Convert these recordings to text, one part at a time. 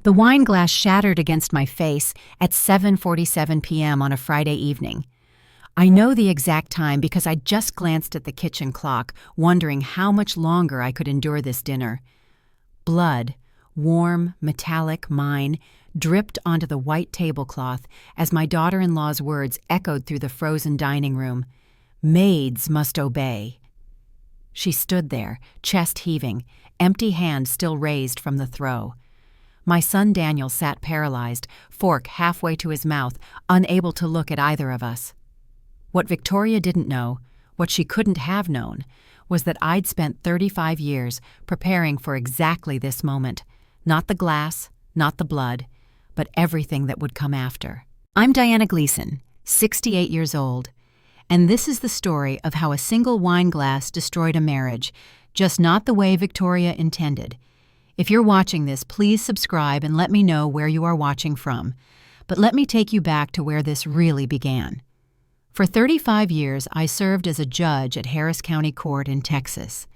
The wine glass shattered against my face at 7:47 p.m. on a Friday evening. I know the exact time because I just glanced at the kitchen clock, wondering how much longer I could endure this dinner. Blood, warm, metallic, mine, dripped onto the white tablecloth as my daughter-in-law's words echoed through the frozen dining room. "Maids must obey." She stood there, chest heaving, empty hand still raised from the throw. My son Daniel sat paralyzed, fork halfway to his mouth, unable to look at either of us. What Victoria didn't know, what she couldn't have known, was that I'd spent 35 years preparing for exactly this moment. Not the glass, not the blood, but everything that would come after. I'm Diana Gleason, 68 years old, and this is the story of how a single wine glass destroyed a marriage, just not the way Victoria intended. If you're watching this, please subscribe and let me know where you are watching from. But let me take you back to where this really began. For 35 years, I served as a judge at Harris County Court in Texas.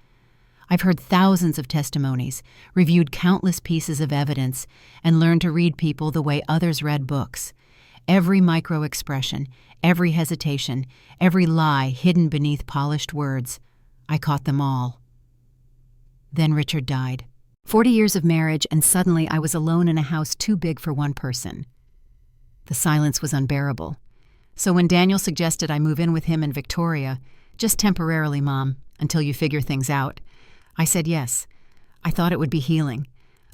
I've heard thousands of testimonies, reviewed countless pieces of evidence, and learned to read people the way others read books. Every micro-expression, every hesitation, every lie hidden beneath polished words, I caught them all. Then Richard died. 40 years of marriage, and suddenly I was alone in a house too big for one person. The silence was unbearable. So when Daniel suggested I move in with him and Victoria, "Just temporarily, Mom, until you figure things out," I said yes. I thought it would be healing.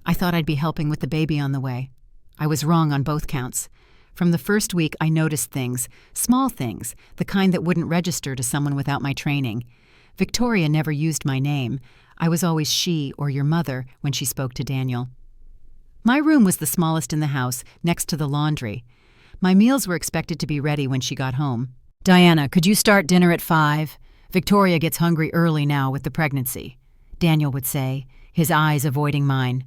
I thought I'd be helping with the baby on the way. I was wrong on both counts. From the first week, I noticed things, small things, the kind that wouldn't register to someone without my training. Victoria never used my name. I was always she or your mother when she spoke to Daniel. My room was the smallest in the house, next to the laundry. My meals were expected to be ready when she got home. "Diana, could you start dinner at 5? Victoria gets hungry early now with the pregnancy," Daniel would say, his eyes avoiding mine.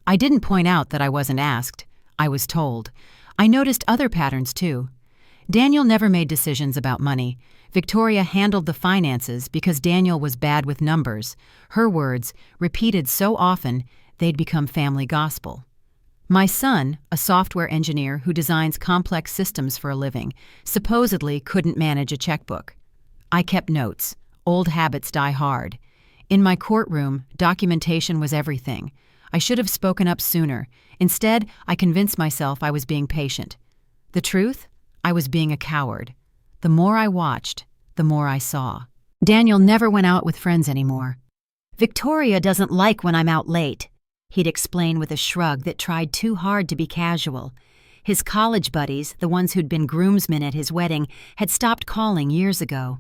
I didn't point out that I wasn't asked. I was told. I noticed other patterns, too. Daniel never made decisions about money. Victoria handled the finances because Daniel was bad with numbers. Her words, repeated so often, they'd become family gospel. My son, a software engineer who designs complex systems for a living, supposedly couldn't manage a checkbook. I kept notes. Old habits die hard. In my courtroom, documentation was everything. I should have spoken up sooner. Instead, I convinced myself I was being patient. The truth? I was being a coward. The more I watched, the more I saw. Daniel never went out with friends anymore. "Victoria doesn't like when I'm out late," he'd explain with a shrug that tried too hard to be casual. His college buddies, the ones who'd been groomsmen at his wedding, had stopped calling years ago.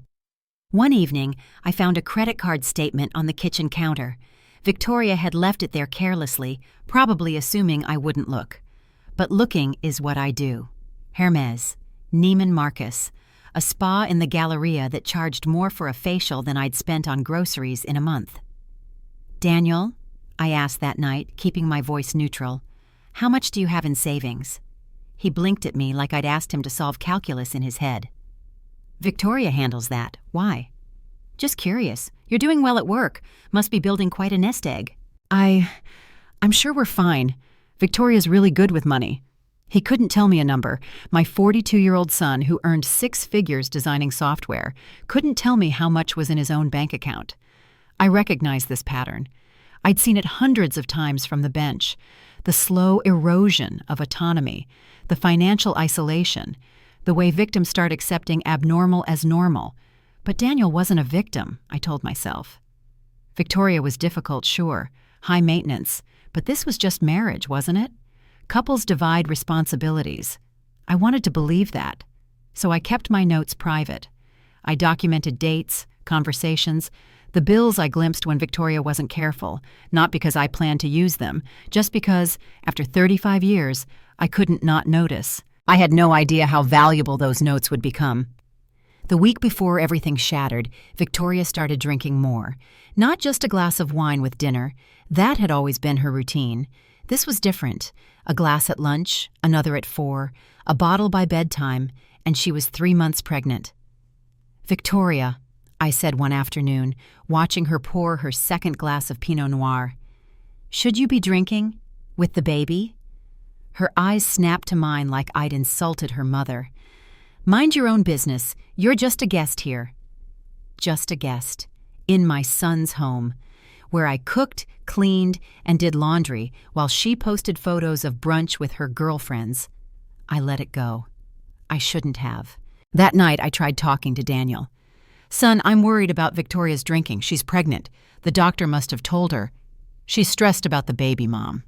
One evening, I found a credit card statement on the kitchen counter. Victoria had left it there carelessly, probably assuming I wouldn't look. But looking is what I do. Hermes, Neiman Marcus, a spa in the Galleria that charged more for a facial than I'd spent on groceries in a month. "Daniel," I asked that night, keeping my voice neutral, "how much do you have in savings?" He blinked at me like I'd asked him to solve calculus in his head. "Victoria handles that. Why?" "Just curious. You're doing well at work. Must be building quite a nest egg." I'm sure we're fine. Victoria's really good with money." He couldn't tell me a number. My 42-year-old son, who earned 6 figures designing software, couldn't tell me how much was in his own bank account. I recognized this pattern. I'd seen it hundreds of times from the bench. The slow erosion of autonomy, the financial isolation, the way victims start accepting abnormal as normal. But Daniel wasn't a victim, I told myself. Victoria was difficult, sure, high maintenance, but this was just marriage, wasn't it? Couples divide responsibilities. I wanted to believe that. So I kept my notes private. I documented dates, conversations, the bills I glimpsed when Victoria wasn't careful, not because I planned to use them, just because, after 35 years, I couldn't not notice. I had no idea how valuable those notes would become. The week before everything shattered, Victoria started drinking more. Not just a glass of wine with dinner. That had always been her routine. This was different. A glass at lunch, another at 4, a bottle by bedtime, and she was 3 months pregnant. "Victoria," I said one afternoon, watching her pour her second glass of Pinot Noir, "should you be drinking? With the baby?" Her eyes snapped to mine like I'd insulted her mother. "Mind your own business. You're just a guest here." Just a guest. In my son's home, where I cooked, cleaned, and did laundry while she posted photos of brunch with her girlfriends. I let it go. I shouldn't have. That night, I tried talking to Daniel. "Son, I'm worried about Victoria's drinking. She's pregnant. The doctor must have told her. She's stressed about the baby, Mom."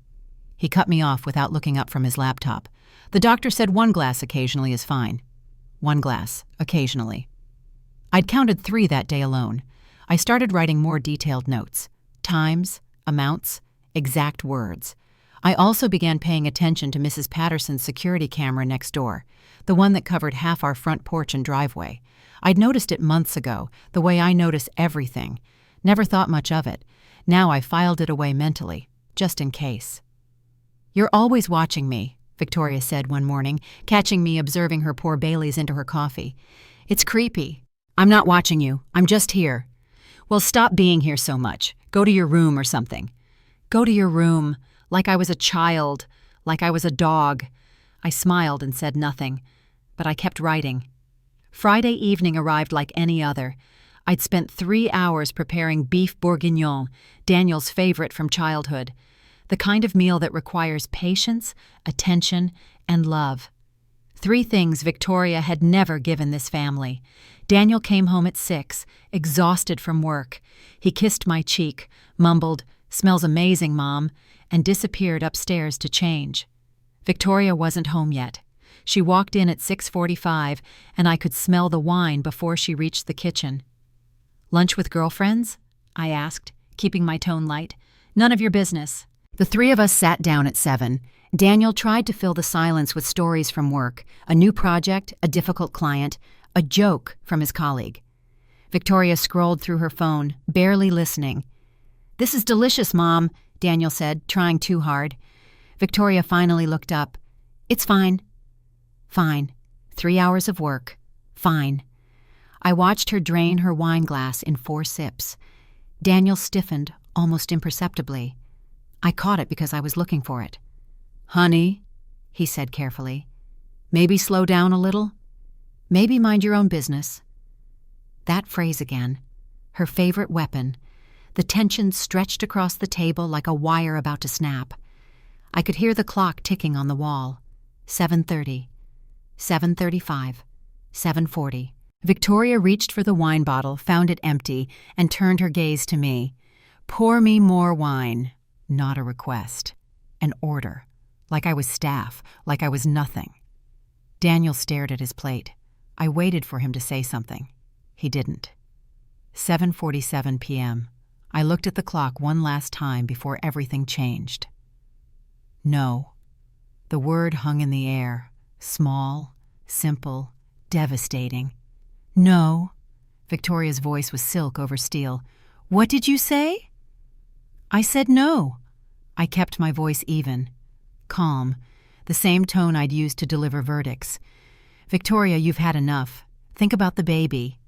He cut me off without looking up from his laptop. "The doctor said 1 glass occasionally is fine." 1 glass, occasionally. I'd counted 3 that day alone. I started writing more detailed notes. Times, amounts, exact words. I also began paying attention to Mrs. Patterson's security camera next door, the one that covered half our front porch and driveway. I'd noticed it months ago, the way I notice everything. Never thought much of it. Now I filed it away mentally, just in case. "You're always watching me," Victoria said one morning, catching me observing her pour Baileys into her coffee. "It's creepy." "I'm not watching you. I'm just here." "Well, stop being here so much. Go to your room or something." "Go to your room. Like I was a child. Like I was a dog." I smiled and said nothing, but I kept writing. Friday evening arrived like any other. I'd spent 3 hours preparing beef bourguignon, Daniel's favorite from childhood. The kind of meal that requires patience, attention, and love. 3 things Victoria had never given this family. Daniel came home at 6, exhausted from work. He kissed my cheek, mumbled, "Smells amazing, Mom," and disappeared upstairs to change. Victoria wasn't home yet. She walked in at 6:45, and I could smell the wine before she reached the kitchen. "Lunch with girlfriends?" I asked, keeping my tone light. "None of your business." The 3 of us sat down at 7. Daniel tried to fill the silence with stories from work, a new project, a difficult client, a joke from his colleague. Victoria scrolled through her phone, barely listening. "This is delicious, Mom," Daniel said, trying too hard. Victoria finally looked up. "It's fine." Fine. 3 hours of work. Fine. I watched her drain her wine glass in 4 sips. Daniel stiffened, almost imperceptibly. I caught it because I was looking for it. "Honey," he said carefully, "maybe slow down a little? Maybe mind your own business." That phrase again. Her favorite weapon. The tension stretched across the table like a wire about to snap. I could hear the clock ticking on the wall. 7:30. 7:35. 7:40. Victoria reached for the wine bottle, found it empty, and turned her gaze to me. "Pour me more wine." Not a request. An order. Like I was staff, like I was nothing. Daniel stared at his plate. I waited for him to say something. He didn't. 7:47 p.m. I looked at the clock one last time before everything changed. No. The word hung in the air. Small, simple, devastating. "No." Victoria's voice was silk over steel. "What did you say?" "I said no." I kept my voice even. Calm. The same tone I'd used to deliver verdicts. "Victoria, you've had enough. Think about the baby."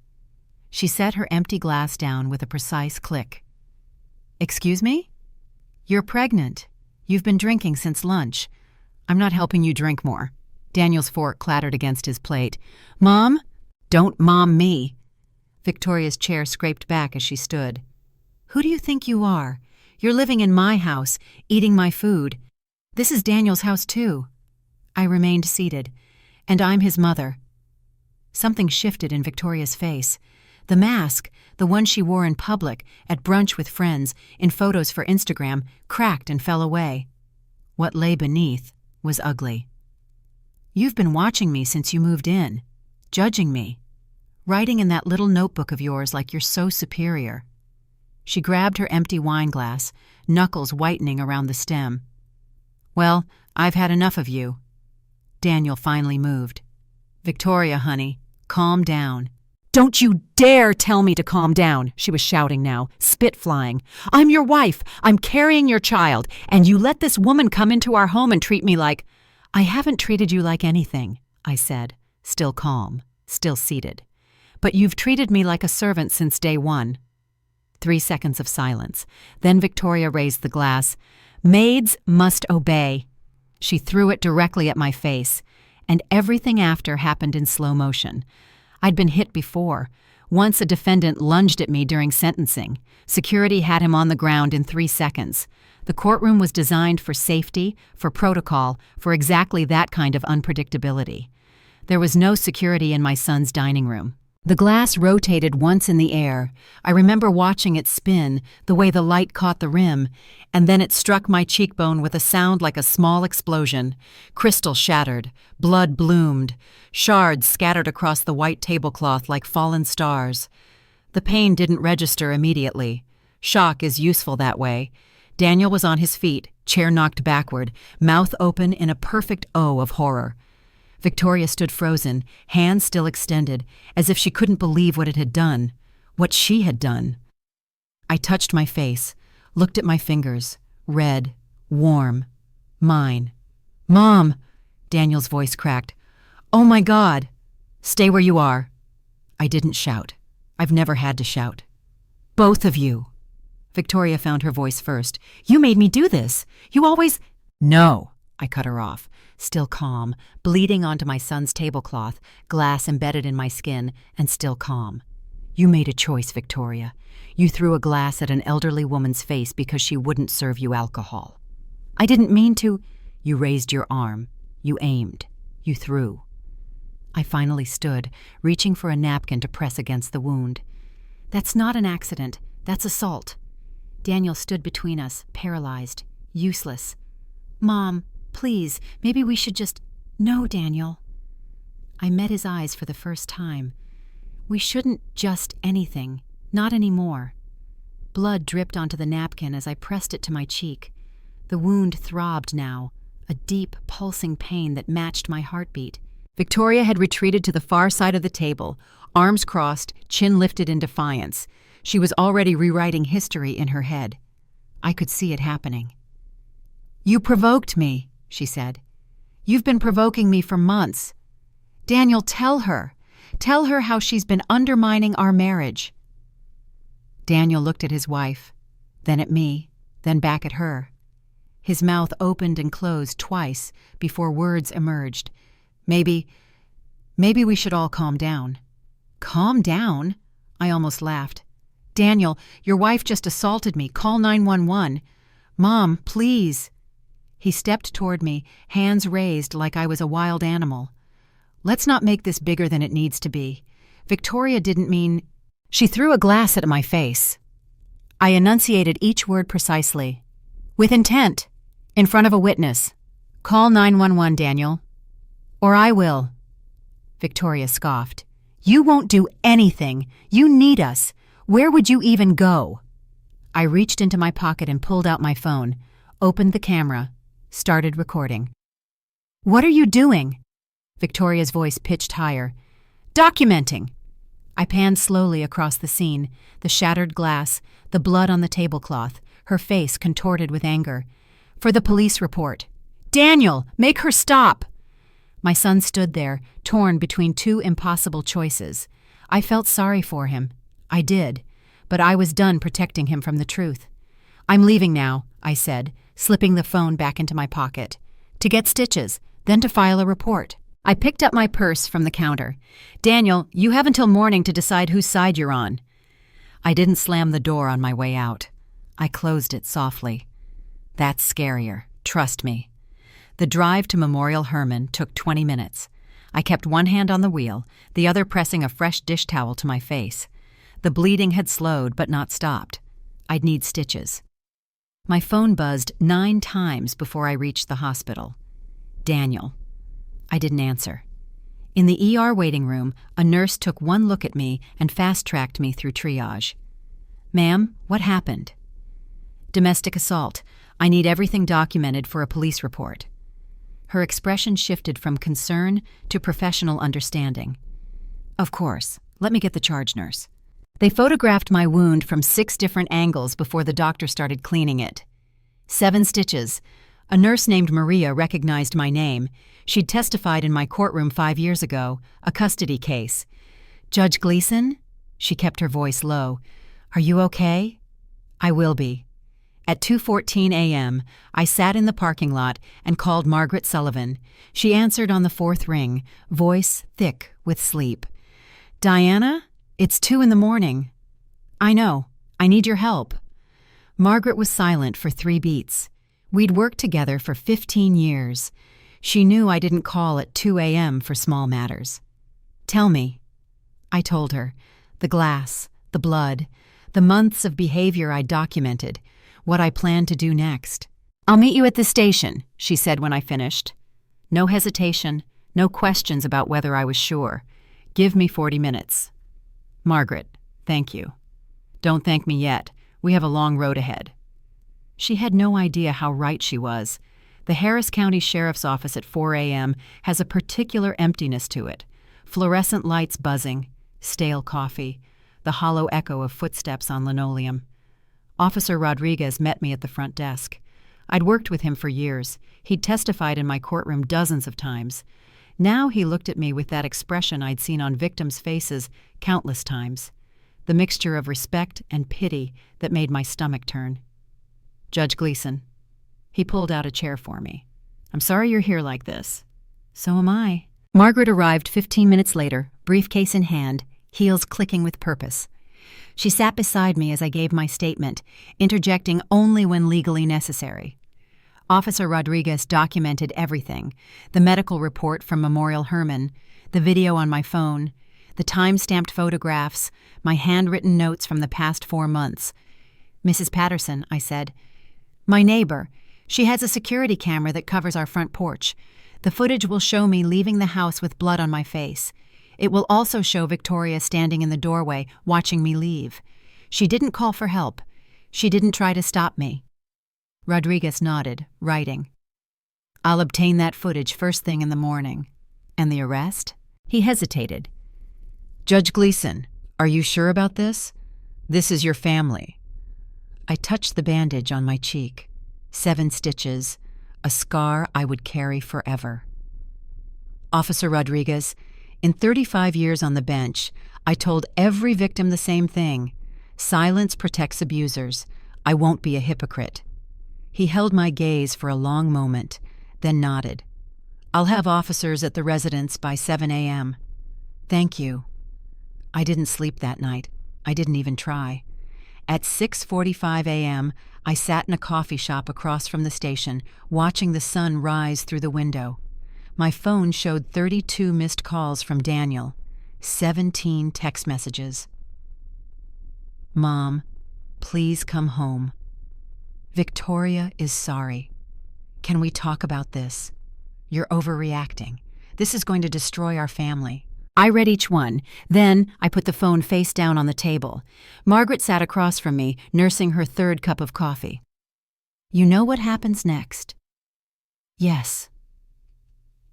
She set her empty glass down with a precise click. "Excuse me?" "You're pregnant. You've been drinking since lunch." "I'm not helping you drink more." Daniel's fork clattered against his plate. "Mom?" "Don't mom me." Victoria's chair scraped back as she stood. "Who do you think you are? You're living in my house, eating my food. This is Daniel's house, too." I remained seated. "And I'm his mother." Something shifted in Victoria's face. The mask, the one she wore in public, at brunch with friends, in photos for Instagram, cracked and fell away. What lay beneath was ugly. "You've been watching me since you moved in, judging me, writing in that little notebook of yours like you're so superior." She grabbed her empty wine glass, knuckles whitening around the stem. "Well, I've had enough of you." Daniel finally moved. "Victoria, honey, calm down." "Don't you dare tell me to calm down," she was shouting now, spit flying. "I'm your wife. I'm carrying your child, and you let this woman come into our home and treat me like—" "I haven't treated you like anything," I said, still calm, still seated. "But you've treated me like a servant since day one." 3 seconds of silence. Then Victoria raised the glass. "Maids must obey." She threw it directly at my face, and everything after happened in slow motion. I'd been hit before. Once a defendant lunged at me during sentencing. Security had him on the ground in 3 seconds. The courtroom was designed for safety, for protocol, for exactly that kind of unpredictability. There was no security in my son's dining room. The glass rotated once in the air. I remember watching it spin, the way the light caught the rim, and then it struck my cheekbone with a sound like a small explosion. Crystal shattered, blood bloomed, shards scattered across the white tablecloth like fallen stars. The pain didn't register immediately. Shock is useful that way. Daniel was on his feet, chair knocked backward, mouth open in a perfect O of horror. Victoria stood frozen, hands still extended, as if she couldn't believe what it had done, what she had done. I touched my face, looked at my fingers, red, warm, mine. "Mom!" Daniel's voice cracked. "Oh my God!" "Stay where you are." I didn't shout. I've never had to shout. "Both of you." Victoria found her voice first. "You made me do this. You always—" "No," I cut her off, still calm, bleeding onto my son's tablecloth, glass embedded in my skin, and still calm. "You made a choice, Victoria. You threw a glass at an elderly woman's face because she wouldn't serve you alcohol. I didn't mean to—" "You raised your arm. You aimed. You threw." I finally stood, reaching for a napkin to press against the wound. "That's not an accident. That's assault." Daniel stood between us, paralyzed, useless. "Mom, please, maybe we should just—" "No, Daniel." I met his eyes for the first time. "We shouldn't just anything. Not anymore." Blood dripped onto the napkin as I pressed it to my cheek. The wound throbbed now, a deep, pulsing pain that matched my heartbeat. Victoria had retreated to the far side of the table, arms crossed, chin lifted in defiance. She was already rewriting history in her head. I could see it happening. "You provoked me," she said. "You've been provoking me for months. Daniel, tell her. Tell her how she's been undermining our marriage." Daniel looked at his wife, then at me, then back at her. His mouth opened and closed twice before words emerged. Maybe we should all calm down." "Calm down?" I almost laughed. "Daniel, your wife just assaulted me. Call 911. Mom, please." He stepped toward me, hands raised like I was a wild animal. "Let's not make this bigger than it needs to be. Victoria didn't mean—" She threw a glass at my face. I enunciated each word precisely. "With intent. In front of a witness. Call 911, Daniel. Or I will." Victoria scoffed. "You won't do anything. You need us. Where would you even go?" I reached into my pocket and pulled out my phone, opened the camera, started recording. "What are you doing?" Victoria's voice pitched higher. "Documenting." I panned slowly across the scene, the shattered glass, the blood on the tablecloth, her face contorted with anger. "For the police report." "Daniel, make her stop!" My son stood there, torn between two impossible choices. I felt sorry for him. I did, but I was done protecting him from the truth. "I'm leaving now," I said, slipping the phone back into my pocket. "To get stitches, then to file a report." I picked up my purse from the counter. "Daniel, you have until morning to decide whose side you're on." I didn't slam the door on my way out. I closed it softly. That's scarier, trust me. The drive to Memorial Hermann took 20 minutes. I kept one hand on the wheel, the other pressing a fresh dish towel to my face. The bleeding had slowed but not stopped. I'd need stitches. My phone buzzed 9 times before I reached the hospital. Daniel. I didn't answer. In the ER waiting room, a nurse took one look at me and fast-tracked me through triage. "Ma'am, what happened?" "Domestic assault. I need everything documented for a police report." Her expression shifted from concern to professional understanding. "Of course. Let me get the charge nurse." They photographed my wound from 6 different angles before the doctor started cleaning it. 7 stitches. A nurse named Maria recognized my name. She'd testified in my courtroom 5 years ago, a custody case. "Judge Gleason?" She kept her voice low. "Are you okay?" "I will be." At 2:14 a.m., I sat in the parking lot and called Margaret Sullivan. She answered on the fourth ring, voice thick with sleep. "Diana, it's 2 in the morning." "I know. I need your help." Margaret was silent for 3 beats. We'd worked together for 15 years. She knew I didn't call at 2 a.m. for small matters. "Tell me." I told her. The glass, the blood, the months of behavior I documented, what I planned to do next. "I'll meet you at the station," she said when I finished. No hesitation, no questions about whether I was sure. "Give me 40 minutes. "Margaret, thank you." "Don't thank me yet. We have a long road ahead." She had no idea how right she was. The Harris County Sheriff's Office at 4 a.m. has a particular emptiness to it. Fluorescent lights buzzing, stale coffee, the hollow echo of footsteps on linoleum. Officer Rodriguez met me at the front desk. I'd worked with him for years. He'd testified in my courtroom dozens of times. Now he looked at me with that expression I'd seen on victims' faces countless times, the mixture of respect and pity that made my stomach turn. "Judge Gleason." He pulled out a chair for me. "I'm sorry you're here like this." "So am I." Margaret arrived 15 minutes later, briefcase in hand, heels clicking with purpose. She sat beside me as I gave my statement, interjecting only when legally necessary. Officer Rodriguez documented everything: the medical report from Memorial Hermann, the video on my phone, the time-stamped photographs, my handwritten notes from the past 4 months. "Mrs. Patterson," I said. "My neighbor. She has a security camera that covers our front porch. The footage will show me leaving the house with blood on my face. It will also show Victoria standing in the doorway, watching me leave. She didn't call for help. She didn't try to stop me." Rodriguez nodded, writing. "I'll obtain that footage first thing in the morning." "And the arrest?" He hesitated. "Judge Gleason, are you sure about this? This is your family." I touched the bandage on my cheek. 7 stitches, a scar I would carry forever. "Officer Rodriguez, in 35 years on the bench, I told every victim the same thing. Silence protects abusers. I won't be a hypocrite." He held my gaze for a long moment, then nodded. "I'll have officers at the residence by 7 a.m. "Thank you." I didn't sleep that night. I didn't even try. At 6:45 a.m., I sat in a coffee shop across from the station, watching the sun rise through the window. My phone showed 32 missed calls from Daniel, 17 text messages. "Mom, please come home. Victoria is sorry. Can we talk about this? You're overreacting. This is going to destroy our family." I read each one. Then I put the phone face down on the table. Margaret sat across from me, nursing her 3rd cup of coffee. "You know what happens next?" "Yes."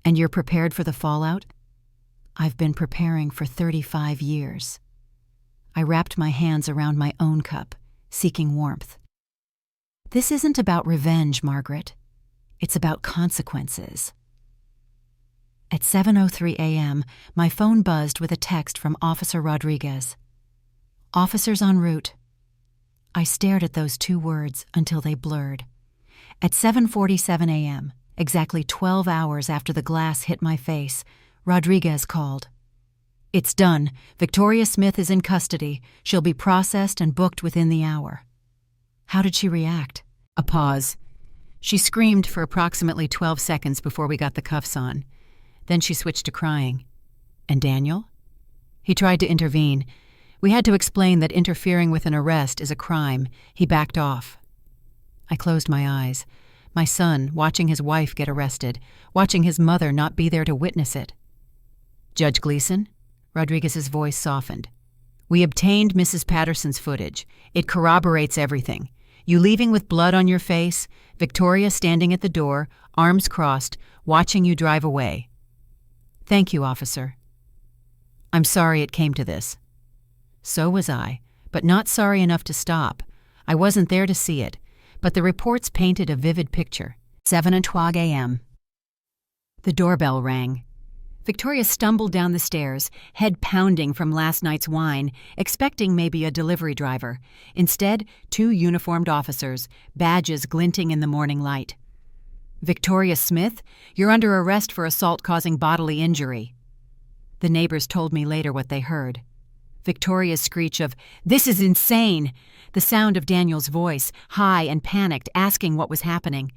"And you're prepared for the fallout?" "I've been preparing for 35 years." I wrapped my hands around my own cup, seeking warmth. "This isn't about revenge, Margaret. It's about consequences." At 7:03 a.m., my phone buzzed with a text from Officer Rodriguez. "Officers en route." I stared at those 2 words until they blurred. At 7:47 a.m., exactly 12 hours after the glass hit my face, Rodriguez called. "It's done. Victoria Smith is in custody. She'll be processed and booked within the hour." How did she react? A pause. She screamed for approximately 12 seconds before we got the cuffs on. Then she switched to crying. "And Daniel?" He tried to intervene. We had to explain that interfering with an arrest is a crime. He backed off. I closed my eyes. My son, watching his wife get arrested, watching his mother not be there to witness it. "Judge Gleason?" Rodriguez's voice softened. "We obtained Mrs. Patterson's footage. It corroborates everything. You leaving with blood on your face, Victoria standing at the door, arms crossed, watching you drive away. Thank you, officer. I'm sorry it came to this." So was I, but not sorry enough to stop. I wasn't there to see it, but the reports painted a vivid picture. 7:20 a.m. The doorbell rang. Victoria stumbled down the stairs, head pounding from last night's wine, expecting maybe a delivery driver. Instead, 2 uniformed officers, badges glinting in the morning light. "Victoria Smith, you're under arrest for assault causing bodily injury." The neighbors told me later what they heard. Victoria's screech of, "This is insane!" The sound of Daniel's voice, high and panicked, asking what was happening.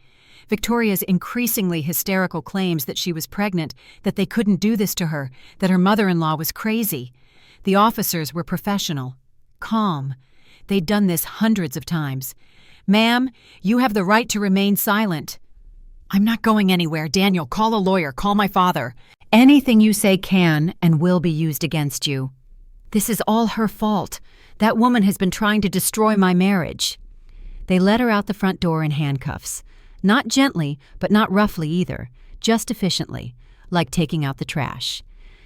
Victoria's increasingly hysterical claims that she was pregnant, that they couldn't do this to her, that her mother-in-law was crazy. The officers were professional, calm. They'd done this hundreds of times. "Ma'am, you have the right to remain silent." "I'm not going anywhere. Daniel, call a lawyer. Call my father." "Anything you say can and will be used against you. This is all her fault. That woman has been trying to destroy my marriage." They led her out the front door in handcuffs. Not gently, but not roughly either, just efficiently, like taking out the trash.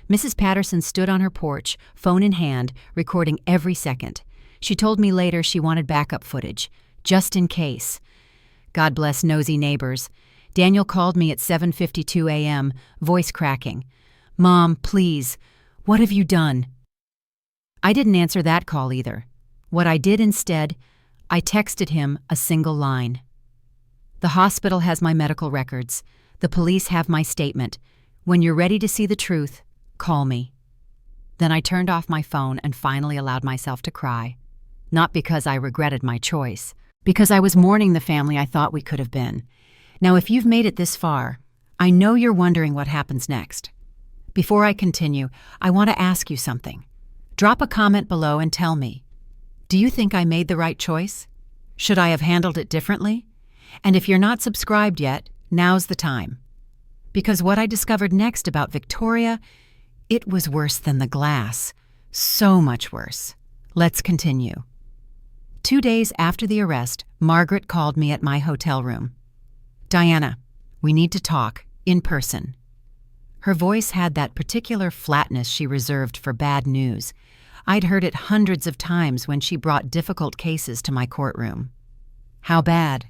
Mrs. Patterson stood on her porch, phone in hand, recording every second. She told me later she wanted backup footage, just in case. God bless nosy neighbors. Daniel called me at 7:52 a.m., voice cracking. "Mom, please, what have you done?" I didn't answer that call either. What I did instead, I texted him a single line. "The hospital has my medical records. The police have my statement. When you're ready to see the truth, call me." Then I turned off my phone and finally allowed myself to cry. Not because I regretted my choice, because I was mourning the family I thought we could have been. Now, if you've made it this far, I know you're wondering what happens next. Before I continue, I want to ask you something. Drop a comment below and tell me, do you think I made the right choice? Should I have handled it differently? And if you're not subscribed yet, now's the time. Because what I discovered next about Victoria, it was worse than the glass. So much worse. Let's continue. 2 days after the arrest, Margaret called me at my hotel room. "Diana, we need to talk, in person." Her voice had that particular flatness she reserved for bad news. I'd heard it hundreds of times when she brought difficult cases to my courtroom. "How bad?"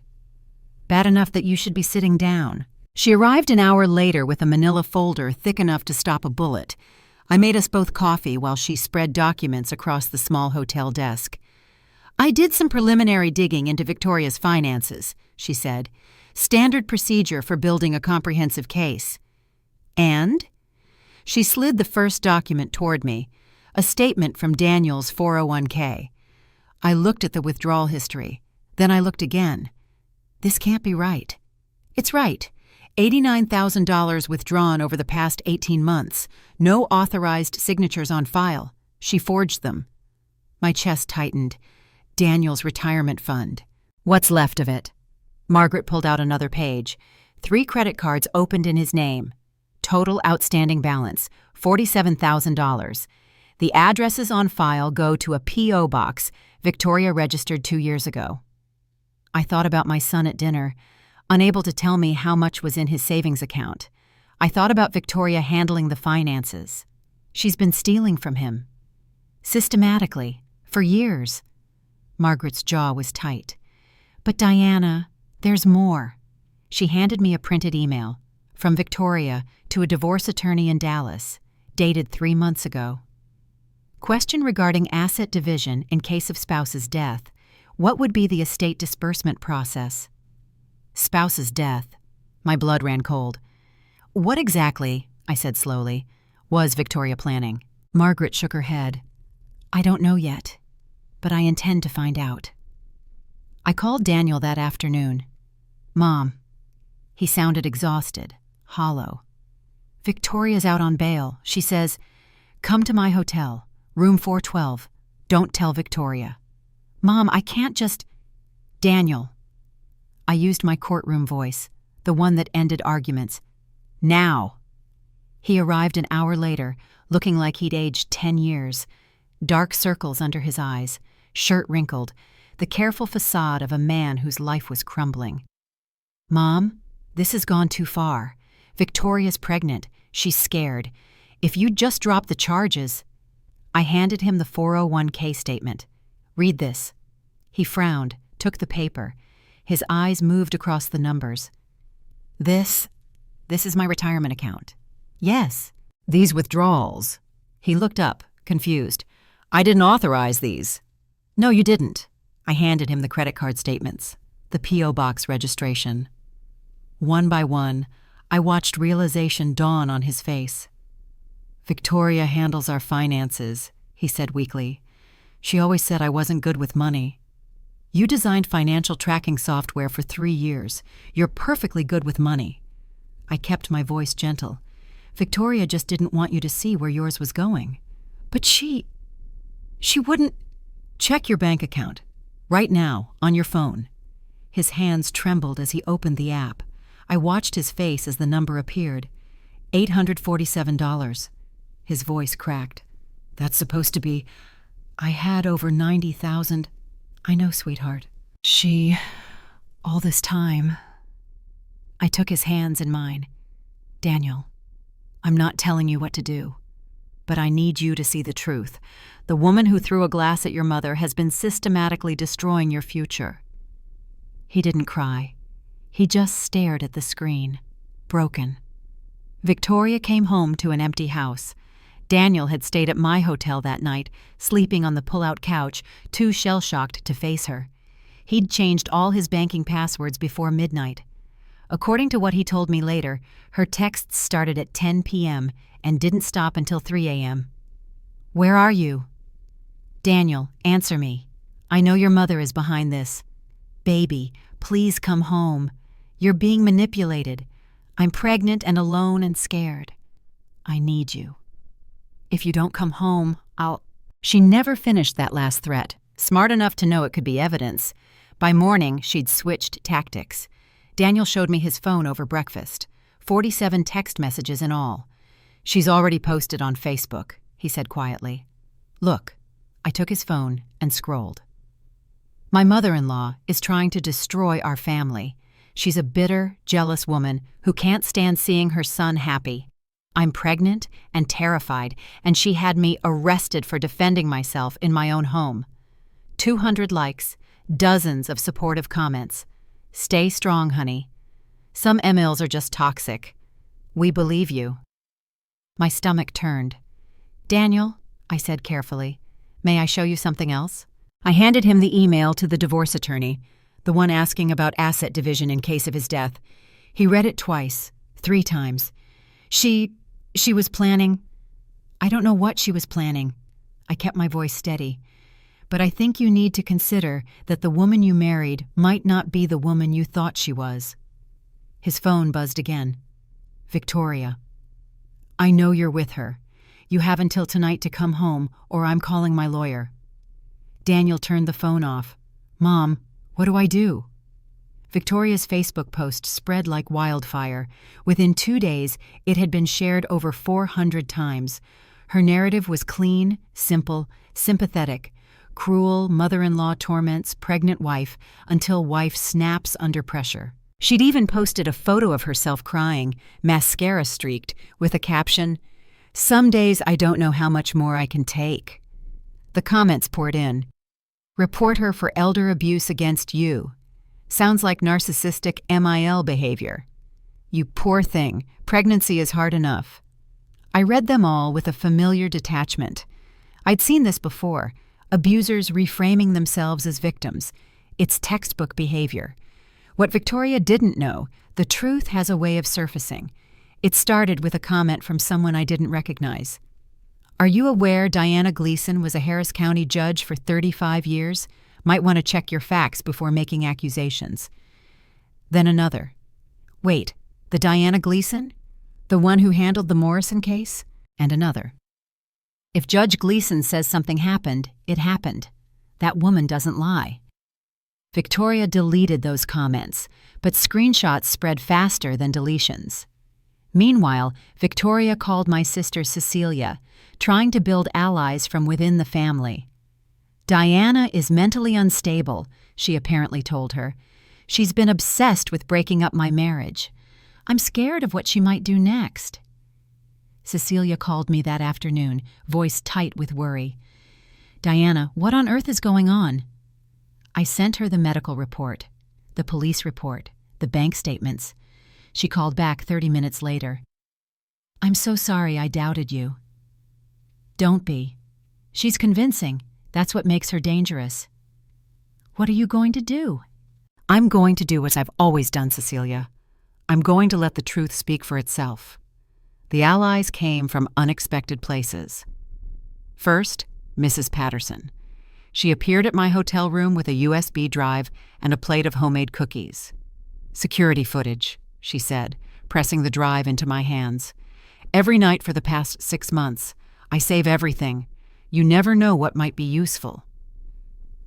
"Bad enough that you should be sitting down." She arrived an hour later with a manila folder thick enough to stop a bullet. I made us both coffee while she spread documents across the small hotel desk. "I did some preliminary digging into Victoria's finances," she said. "Standard procedure for building a comprehensive case." "And?" She slid the first document toward me, a statement from Daniel's 401k. I looked at the withdrawal history. Then I looked again. This can't be right. It's right. $89,000 withdrawn over the past 18 months. No authorized signatures on file. She forged them. My chest tightened. Daniel's retirement fund. What's left of it? Margaret pulled out another page. 3 credit cards opened in his name. Total outstanding balance, $47,000. The addresses on file go to a P.O. box Victoria registered 2 years ago. I thought about my son at dinner, unable to tell me how much was in his savings account. I thought about Victoria handling the finances. She's been stealing from him. Systematically, for years. Margaret's jaw was tight. "But Diana, there's more." She handed me a printed email from Victoria to a divorce attorney in Dallas, dated 3 months ago. Question regarding asset division in case of spouse's death. What would be the estate disbursement process? Spouse's death. My blood ran cold. What exactly, I said slowly, was Victoria planning? Margaret shook her head. I don't know yet, but I intend to find out. I called Daniel that afternoon. Mom. He sounded exhausted, hollow. Victoria's out on bail. She says, come to my hotel, room 412. Don't tell Victoria. Mom, I can't just... Daniel. I used my courtroom voice, the one that ended arguments. Now. He arrived an hour later, looking like he'd aged 10 years. Dark circles under his eyes, shirt wrinkled, the careful facade of a man whose life was crumbling. Mom, this has gone too far. Victoria's pregnant. She's scared. If you'd just drop the charges... I handed him the 401k statement. Read this. He frowned, took the paper. His eyes moved across the numbers. This is my retirement account. Yes. These withdrawals. He looked up, confused. I didn't authorize these. No, you didn't. I handed him the credit card statements, the P.O. box registration. One by one, I watched realization dawn on his face. Victoria handles our finances, he said weakly. She always said I wasn't good with money. You designed financial tracking software for 3 years. You're perfectly good with money. I kept my voice gentle. Victoria just didn't want you to see where yours was going. But she wouldn't. Check your bank account. Right now, on your phone. His hands trembled as he opened the app. I watched his face as the number appeared. $847. His voice cracked. That's supposed to be... I had over 90,000. I know, sweetheart. All this time... I took his hands in mine. Daniel, I'm not telling you what to do, but I need you to see the truth. The woman who threw a glass at your mother has been systematically destroying your future. He didn't cry. He just stared at the screen, broken. Victoria came home to an empty house. Daniel had stayed at my hotel that night, sleeping on the pull-out couch, too shell-shocked to face her. He'd changed all his banking passwords before midnight. According to what he told me later, her texts started at 10 p.m. and didn't stop until 3 a.m. Where are you? Daniel, answer me. I know your mother is behind this. Baby, please come home. You're being manipulated. I'm pregnant and alone and scared. I need you. If you don't come home, I'll... She never finished that last threat, smart enough to know it could be evidence. By morning, she'd switched tactics. Daniel showed me his phone over breakfast. 47 text messages in all. She's already posted on Facebook, he said quietly. Look. I took his phone and scrolled. My mother-in-law is trying to destroy our family. She's a bitter, jealous woman who can't stand seeing her son happy. I'm pregnant and terrified, and she had me arrested for defending myself in my own home. 200 likes, dozens of supportive comments. Stay strong, honey. Some emails are just toxic. We believe you. My stomach turned. Daniel, I said carefully, may I show you something else? I handed him the email to the divorce attorney, the one asking about asset division in case of his death. He read it twice, 3 times. She was planning. I don't know what she was planning. I kept my voice steady. But I think you need to consider that the woman you married might not be the woman you thought she was. His phone buzzed again. Victoria. I know you're with her. You have until tonight to come home, or I'm calling my lawyer. Daniel turned the phone off. Mom, what do I do? Victoria's Facebook post spread like wildfire. Within 2 days, it had been shared over 400 times. Her narrative was clean, simple, sympathetic. Cruel mother-in-law torments pregnant wife until wife snaps under pressure. She'd even posted a photo of herself crying, mascara streaked, with a caption, "Some days I don't know how much more I can take." The comments poured in. Report her for elder abuse against you. Sounds like narcissistic MIL behavior. You poor thing, pregnancy is hard enough. I read them all with a familiar detachment. I'd seen this before. Abusers reframing themselves as victims. It's textbook behavior. What Victoria didn't know, the truth has a way of surfacing. It started with a comment from someone I didn't recognize. Are you aware Diana Gleason was a Harris County judge for 35 years? Might want to check your facts before making accusations. Then another. Wait, the Diana Gleason? The one who handled the Morrison case? And another. If Judge Gleason says something happened, it happened. That woman doesn't lie. Victoria deleted those comments, but screenshots spread faster than deletions. Meanwhile, Victoria called my sister Cecilia, trying to build allies from within the family. Diana is mentally unstable, she apparently told her. She's been obsessed with breaking up my marriage. I'm scared of what she might do next. Cecilia called me that afternoon, voice tight with worry. Diana, what on earth is going on? I sent her the medical report, the police report, the bank statements. She called back 30 minutes later. I'm so sorry I doubted you. Don't be. She's convincing. That's what makes her dangerous. What are you going to do? I'm going to do what I've always done, Cecilia. I'm going to let the truth speak for itself. The allies came from unexpected places. First, Mrs. Patterson. She appeared at my hotel room with a USB drive and a plate of homemade cookies. Security footage, she said, pressing the drive into my hands. Every night for the past 6 months, I save everything. You never know what might be useful.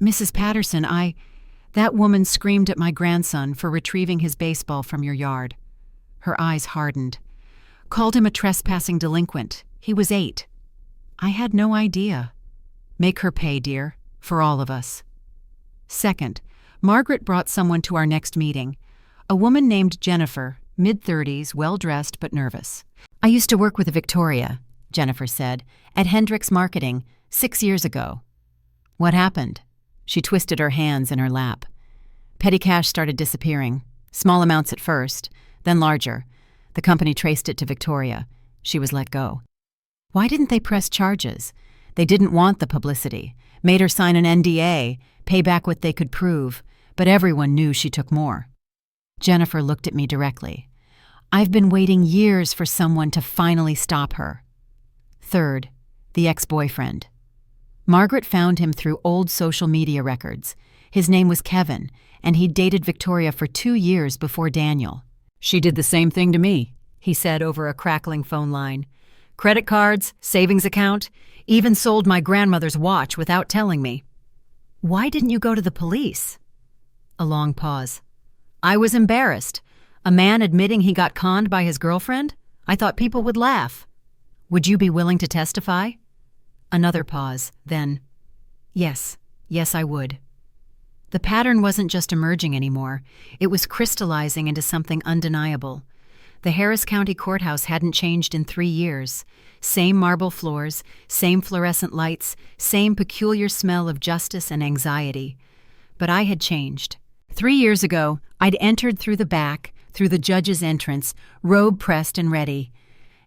Mrs. Patterson, that woman screamed at my grandson for retrieving his baseball from your yard. Her eyes hardened. Called him a trespassing delinquent. He was 8. I had no idea. Make her pay, dear, for all of us. Second, Margaret brought someone to our next meeting. A woman named Jennifer, mid-30s, well-dressed but nervous. I used to work with Victoria, Jennifer said, at Hendricks Marketing 6 years ago. What happened? She twisted her hands in her lap. Petty cash started disappearing. Small amounts at first, then larger. The company traced it to Victoria. She was let go. Why didn't they press charges? They didn't want the publicity. Made her sign an NDA, pay back what they could prove, but everyone knew she took more. Jennifer looked at me directly. I've been waiting years for someone to finally stop her. Third, the ex-boyfriend. Margaret found him through old social media records. His name was Kevin, and he'd dated Victoria for 2 years before Daniel. She did the same thing to me, he said over a crackling phone line. Credit cards, savings account, even sold my grandmother's watch without telling me. Why didn't you go to the police? A long pause. I was embarrassed. A man admitting he got conned by his girlfriend? I thought people would laugh. Would you be willing to testify? Another pause, then, yes, I would. The pattern wasn't just emerging anymore. It was crystallizing into something undeniable. The Harris County Courthouse hadn't changed in 3 years. Same marble floors, same fluorescent lights, same peculiar smell of justice and anxiety. But I had changed. 3 years ago, I'd entered through the back, through the judge's entrance, robe pressed and ready.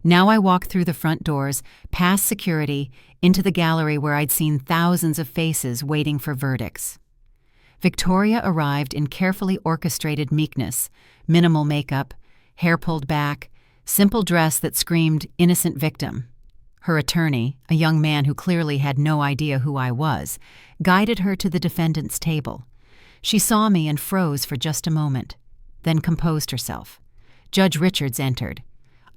Now I walked through the front doors, past security, into the gallery where I'd seen thousands of faces waiting for verdicts. Victoria arrived in carefully orchestrated meekness, minimal makeup, hair pulled back, simple dress that screamed innocent victim. Her attorney, a young man who clearly had no idea who I was, guided her to the defendant's table. She saw me and froze for just a moment, then composed herself. Judge Richards entered.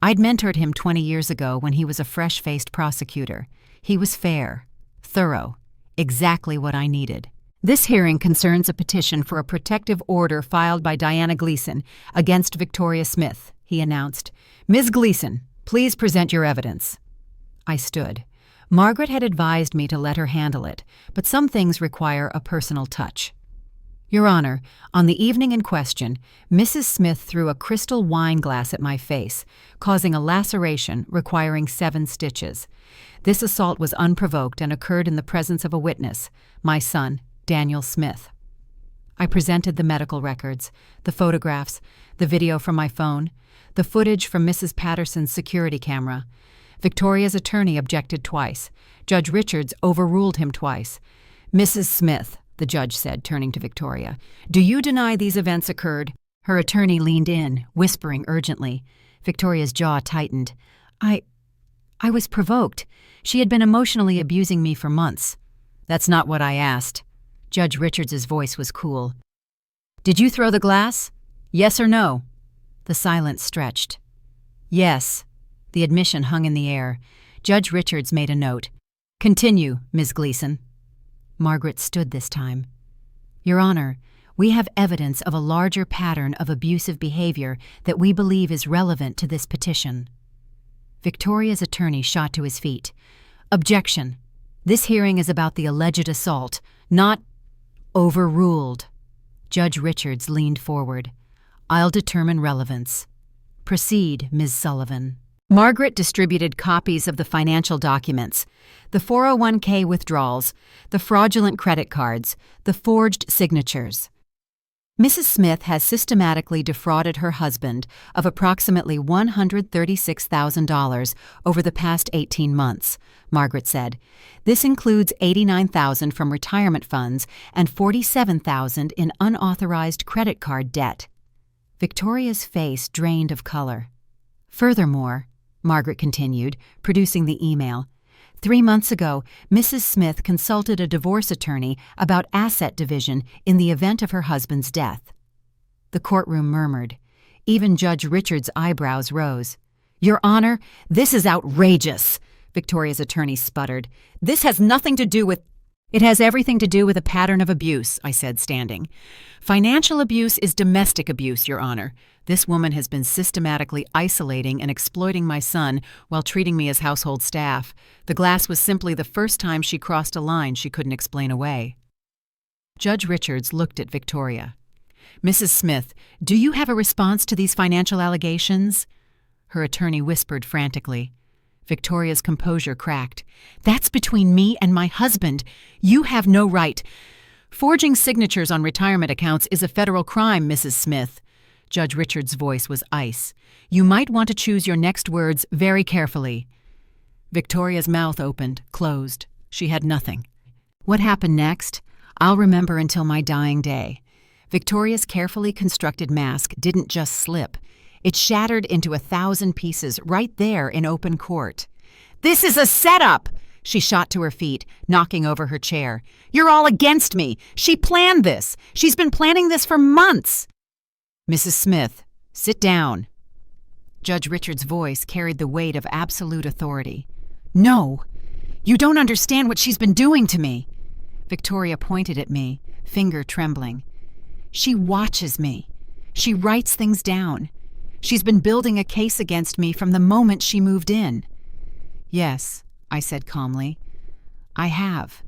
I'd mentored him 20 years ago when he was a fresh-faced prosecutor. He was fair, thorough, exactly what I needed. This hearing concerns a petition for a protective order filed by Diana Gleason against Victoria Smith, he announced. Ms. Gleason, please present your evidence. I stood. Margaret had advised me to let her handle it, but some things require a personal touch. Your Honor, on the evening in question, Mrs. Smith threw a crystal wine glass at my face, causing a laceration requiring 7 stitches. This assault was unprovoked and occurred in the presence of a witness, my son, Daniel Smith. I presented the medical records, the photographs, the video from my phone, the footage from Mrs. Patterson's security camera. Victoria's attorney objected twice. Judge Richards overruled him twice. Mrs. Smith, the judge said, turning to Victoria, do you deny these events occurred? Her attorney leaned in, whispering urgently. Victoria's jaw tightened. I was provoked. She had been emotionally abusing me for months. That's not what I asked. Judge Richards's voice was cool. Did you throw the glass? Yes or no? The silence stretched. Yes. The admission hung in the air. Judge Richards made a note. Continue, Ms. Gleason. Margaret stood this time. Your Honor, we have evidence of a larger pattern of abusive behavior that we believe is relevant to this petition. Victoria's attorney shot to his feet. Objection. This hearing is about the alleged assault, not overruled. Judge Richards leaned forward. I'll determine relevance. Proceed, Ms. Sullivan. Margaret distributed copies of the financial documents, the 401k withdrawals, the fraudulent credit cards, the forged signatures. Mrs. Smith has systematically defrauded her husband of approximately $136,000 over the past 18 months, Margaret said. This includes $89,000 from retirement funds and $47,000 in unauthorized credit card debt. Victoria's face drained of color. Furthermore, Margaret continued, producing the email, 3 months ago, Mrs. Smith consulted a divorce attorney about asset division in the event of her husband's death. The courtroom murmured. Even Judge Richards' eyebrows rose. "Your Honor, this is outrageous," Victoria's attorney sputtered. "This has nothing to do with—" "It has everything to do with a pattern of abuse," I said, standing. "Financial abuse is domestic abuse, Your Honor. This woman has been systematically isolating and exploiting my son while treating me as household staff. The glass was simply the first time she crossed a line she couldn't explain away." Judge Richards looked at Victoria. "Mrs. Smith, do you have a response to these financial allegations?" Her attorney whispered frantically. Victoria's composure cracked. "That's between me and my husband. You have no right. Forging signatures on retirement accounts is a federal crime, Mrs. Smith." Judge Richards' voice was ice. "You might want to choose your next words very carefully." Victoria's mouth opened, closed. She had nothing. What happened next? I'll remember until my dying day. Victoria's carefully constructed mask didn't just slip. It shattered into 1,000 pieces right there in open court. "This is a setup!" She shot to her feet, knocking over her chair. "You're all against me! She planned this! She's been planning this for months!" "Mrs. Smith, sit down." Judge Richards' voice carried the weight of absolute authority. "No! You don't understand what she's been doing to me!" Victoria pointed at me, finger trembling. "She watches me. She writes things down. She's been building a case against me from the moment she moved in." "Yes," I said calmly. "I have.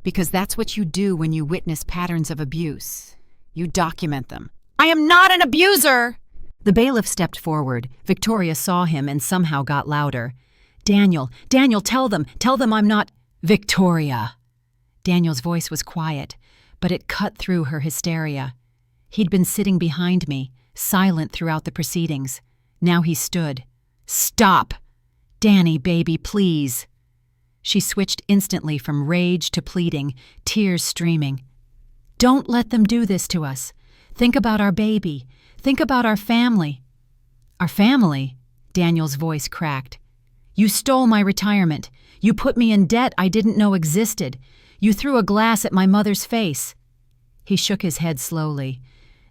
Because that's what you do when you witness patterns of abuse. You document them." "I am not an abuser!" The bailiff stepped forward. Victoria saw him and somehow got louder. Daniel, tell them I'm not—" "Victoria!" Daniel's voice was quiet, but it cut through her hysteria. He'd been sitting behind me, silent throughout the proceedings. Now he stood. "Stop! Danny, baby, please." She switched instantly from rage to pleading, tears streaming. "Don't let them do this to us. Think about our baby. Think about our family." "Our family?" Daniel's voice cracked. "You stole my retirement. You put me in debt I didn't know existed. You threw a glass at my mother's face." He shook his head slowly.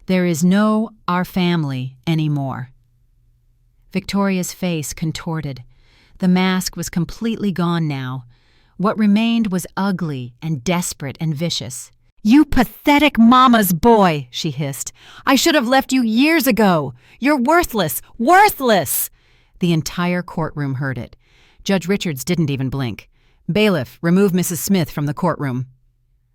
"There is no our family anymore." Victoria's face contorted. The mask was completely gone now. What remained was ugly and desperate and vicious. "You pathetic mama's boy," she hissed. "I should have left you years ago. You're worthless, worthless!" The entire courtroom heard it. Judge Richards didn't even blink. "Bailiff, remove Mrs. Smith from the courtroom."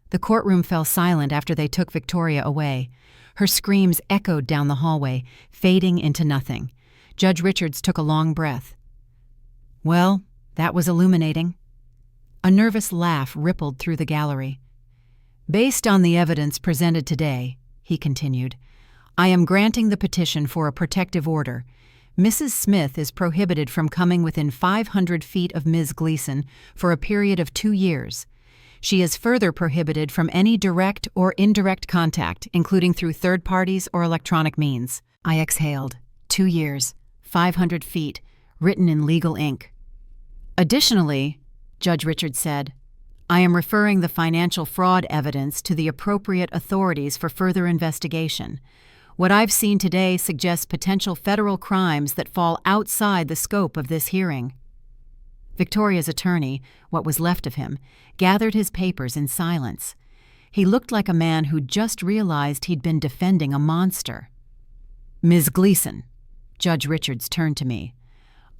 The courtroom fell silent after they took Victoria away. Her screams echoed down the hallway, fading into nothing. Judge Richards took a long breath. "Well, that was illuminating." A nervous laugh rippled through the gallery. "Based on the evidence presented today," he continued, "I am granting the petition for a protective order. Mrs. Smith is prohibited from coming within 500 feet of Ms. Gleason for a period of 2 years. She is further prohibited from any direct or indirect contact, including through third parties or electronic means." I exhaled. 2 years, 500 feet, written in legal ink. "Additionally," Judge Richards said, "I am referring the financial fraud evidence to the appropriate authorities for further investigation. What I've seen today suggests potential federal crimes that fall outside the scope of this hearing." Victoria's attorney, what was left of him, gathered his papers in silence. He looked like a man who'd just realized he'd been defending a monster. "Ms. Gleason," Judge Richards turned to me,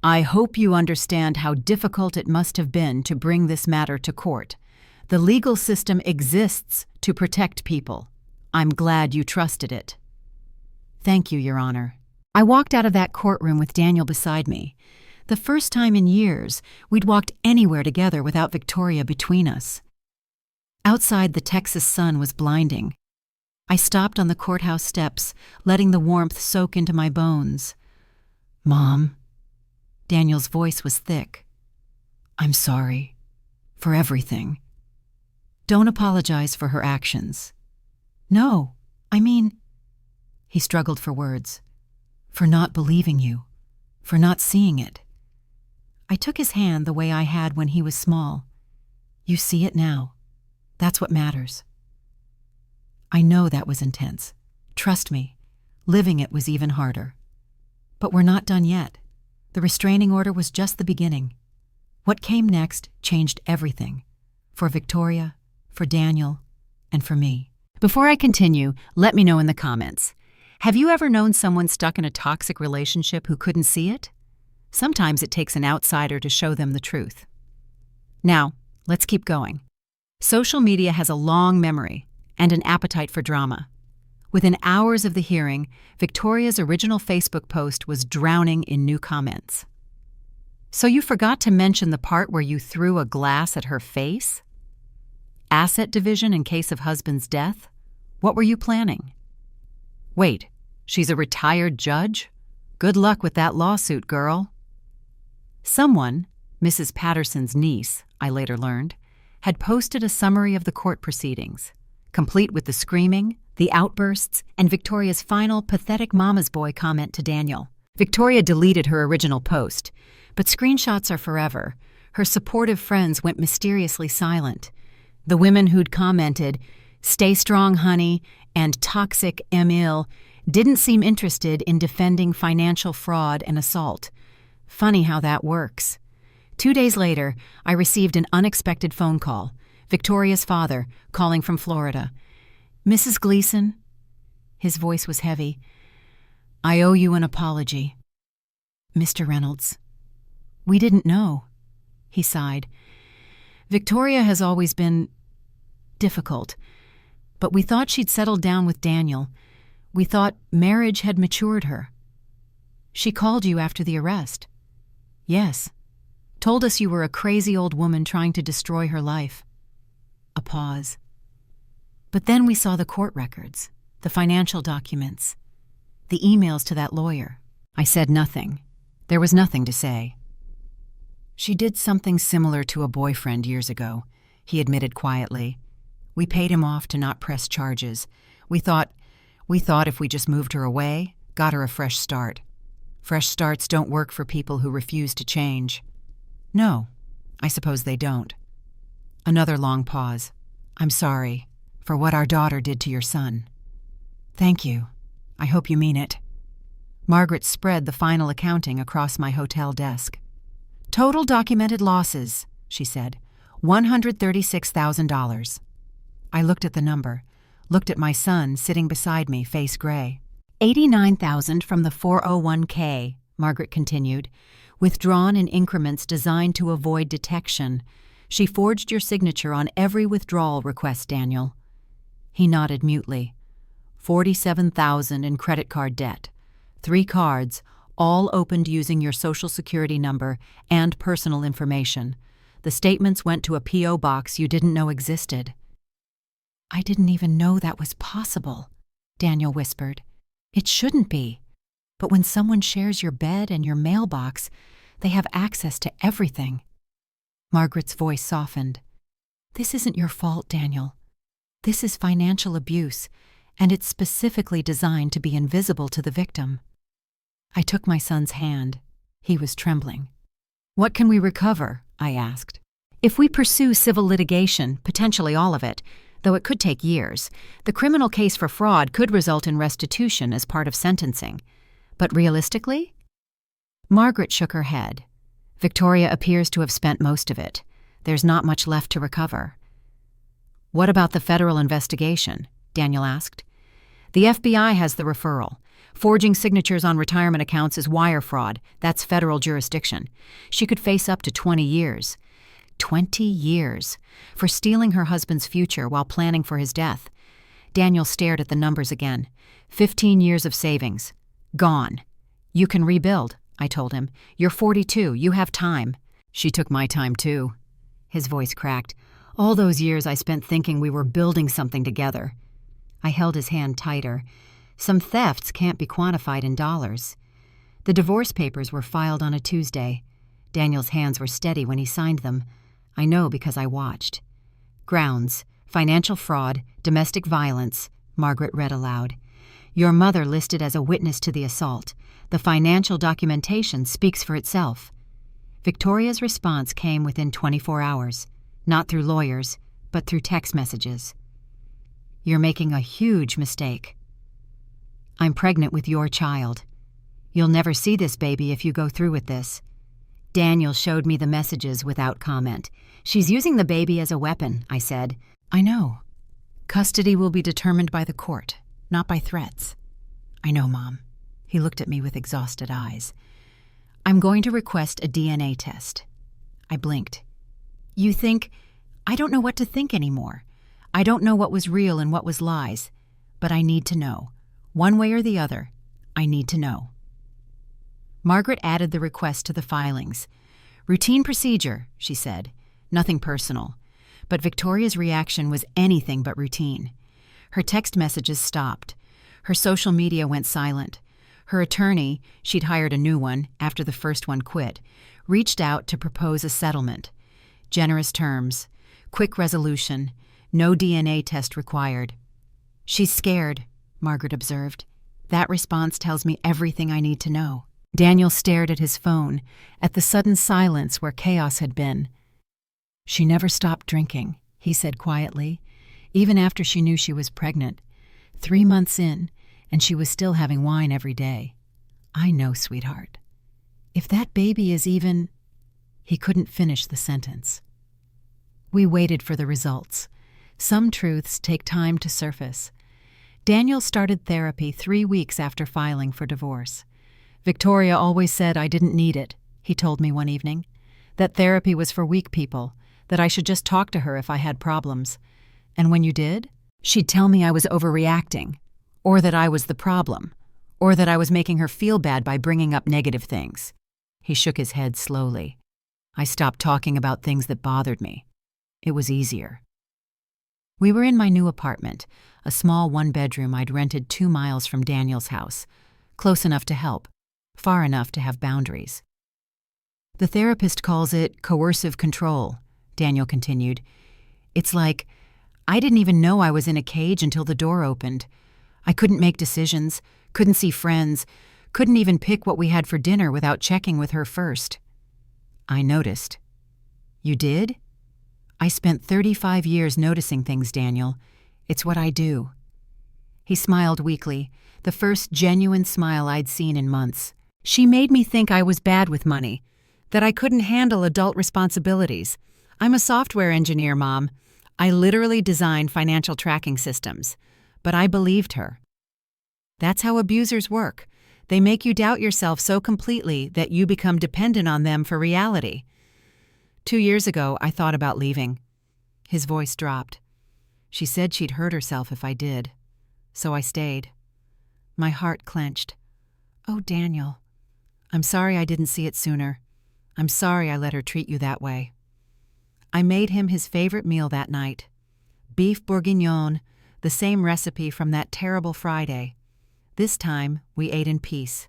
"I hope you understand how difficult it must have been to bring this matter to court. The legal system exists to protect people. I'm glad you trusted it." "Thank you, Your Honor." I walked out of that courtroom with Daniel beside me. The first time in years we'd walked anywhere together without Victoria between us. Outside, the Texas sun was blinding. I stopped on the courthouse steps, letting the warmth soak into my bones. "Mom." Daniel's voice was thick. "I'm sorry. For everything. Don't apologize for her actions." "No, I mean—" He struggled for words. "For not believing you. For not seeing it." I took his hand the way I had when he was small. "You see it now. That's what matters." I know that was intense. Trust me, living it was even harder. But we're not done yet. The restraining order was just the beginning. What came next changed everything. For Victoria, for Daniel, and for me. Before I continue, let me know in the comments. Have you ever known someone stuck in a toxic relationship who couldn't see it? Sometimes it takes an outsider to show them the truth. Now, let's keep going. Social media has a long memory and an appetite for drama. Within hours of the hearing, Victoria's original Facebook post was drowning in new comments. "So you forgot to mention the part where you threw a glass at her face? Asset division in case of husband's death? What were you planning? Wait, she's a retired judge? Good luck with that lawsuit, girl." Someone, Mrs. Patterson's niece, I later learned, had posted a summary of the court proceedings, complete with the screaming, the outbursts, and Victoria's final pathetic mama's boy comment to Daniel. Victoria deleted her original post, but screenshots are forever. Her supportive friends went mysteriously silent. The women who'd commented, "Stay strong, honey," and "Toxic Emil," didn't seem interested in defending financial fraud and assault. Funny how that works. 2 days later, I received an unexpected phone call. Victoria's father, calling from Florida. "Mrs. Gleason?" His voice was heavy. "I owe you an apology." "Mr. Reynolds, we didn't know." He sighed. "Victoria has always been difficult, but we thought she'd settled down with Daniel. We thought marriage had matured her. She called you after the arrest." "Yes. Told us you were a crazy old woman trying to destroy her life." A pause. "But then we saw the court records, the financial documents, the emails to that lawyer." I said nothing. There was nothing to say. "She did something similar to a boyfriend years ago," he admitted quietly. "We paid him off to not press charges. We thought if we just moved her away, got her a fresh start. Fresh starts don't work for people who refuse to change." "No, I suppose they don't." Another long pause. "I'm sorry for what our daughter did to your son." "Thank you. I hope you mean it." Margaret spread the final accounting across my hotel desk. "Total documented losses," she said, $136,000. I looked at the number, looked at my son sitting beside me, face gray. $89,000 from the 401k, Margaret continued, withdrawn in increments designed to avoid detection. She forged your signature on every withdrawal request, Daniel. He nodded mutely. $47,000 in credit card debt. 3 cards, all opened using your Social Security number and personal information. The statements went to a P.O. box you didn't know existed. "I didn't even know that was possible," Daniel whispered. "It shouldn't be. But when someone shares your bed and your mailbox, they have access to everything." Margaret's voice softened. "This isn't your fault, Daniel. This is financial abuse, and it's specifically designed to be invisible to the victim." I took my son's hand. He was trembling. "What can we recover?" I asked. "If we pursue civil litigation, potentially all of it, though it could take years, the criminal case for fraud could result in restitution as part of sentencing. But realistically?" Margaret shook her head. "Victoria appears to have spent most of it. There's not much left to recover." "What about the federal investigation?" Daniel asked. "The FBI has the referral. Forging signatures on retirement accounts is wire fraud. That's federal jurisdiction. She could face up to 20 years. 20 years for stealing her husband's future while planning for his death. Daniel stared at the numbers again. 15 years of savings. Gone. "You can rebuild," I told him. "You're 42. You have time." "She took my time, too." His voice cracked. "All those years I spent thinking we were building something together. I held his hand tighter. Some thefts can't be quantified in dollars. The divorce papers were filed on a Tuesday. Daniel's hands were steady when he signed them. I know because I watched. Grounds: financial fraud, domestic violence, Margaret read aloud. Your mother listed as a witness to the assault. The financial documentation speaks for itself. Victoria's response came within 24 hours, not through lawyers, but through text messages. You're making a huge mistake. I'm pregnant with your child. You'll never see this baby if you go through with this. Daniel showed me the messages without comment. She's using the baby as a weapon, I said. I know. Custody will be determined by the court, not by threats. I know, Mom. He looked at me with exhausted eyes. I'm going to request a DNA test. I blinked. You think? I don't know what to think anymore. I don't know what was real and what was lies. But I need to know. One way or the other, I need to know. Margaret added the request to the filings. Routine procedure, she said. Nothing personal. But Victoria's reaction was anything but routine. Her text messages stopped. Her social media went silent. Her attorney, she'd hired a new one after the first one quit, reached out to propose a settlement. Generous terms, quick resolution, no DNA test required. She's scared, Margaret observed. That response tells me everything I need to know. Daniel stared at his phone, at the sudden silence where chaos had been. She never stopped drinking, he said quietly, even after she knew she was pregnant. 3 months in, and she was still having wine every day. I know, sweetheart. If that baby is even... He couldn't finish the sentence. We waited for the results. Some truths take time to surface. Daniel started therapy 3 weeks after filing for divorce. Victoria always said I didn't need it, he told me one evening. That therapy was for weak people, that I should just talk to her if I had problems. And when you did, she'd tell me I was overreacting, or that I was the problem, or that I was making her feel bad by bringing up negative things. He shook his head slowly. I stopped talking about things that bothered me. It was easier. We were in my new apartment, a small one-bedroom I'd rented 2 miles from Daniel's house, close enough to help, far enough to have boundaries. The therapist calls it coercive control, Daniel continued. It's like, I didn't even know I was in a cage until the door opened. I couldn't make decisions, couldn't see friends, couldn't even pick what we had for dinner without checking with her first. I noticed. You did? I spent 35 years noticing things, Daniel. It's what I do. He smiled weakly, the first genuine smile I'd seen in months. She made me think I was bad with money, that I couldn't handle adult responsibilities. I'm a software engineer, Mom. I literally design financial tracking systems. But I believed her. That's how abusers work. They make you doubt yourself so completely that you become dependent on them for reality. 2 years ago, I thought about leaving. His voice dropped. She said she'd hurt herself if I did. So I stayed. My heart clenched. Oh, Daniel. I'm sorry I didn't see it sooner. I'm sorry I let her treat you that way. I made him his favorite meal that night. Beef bourguignon, the same recipe from that terrible Friday. This time, we ate in peace.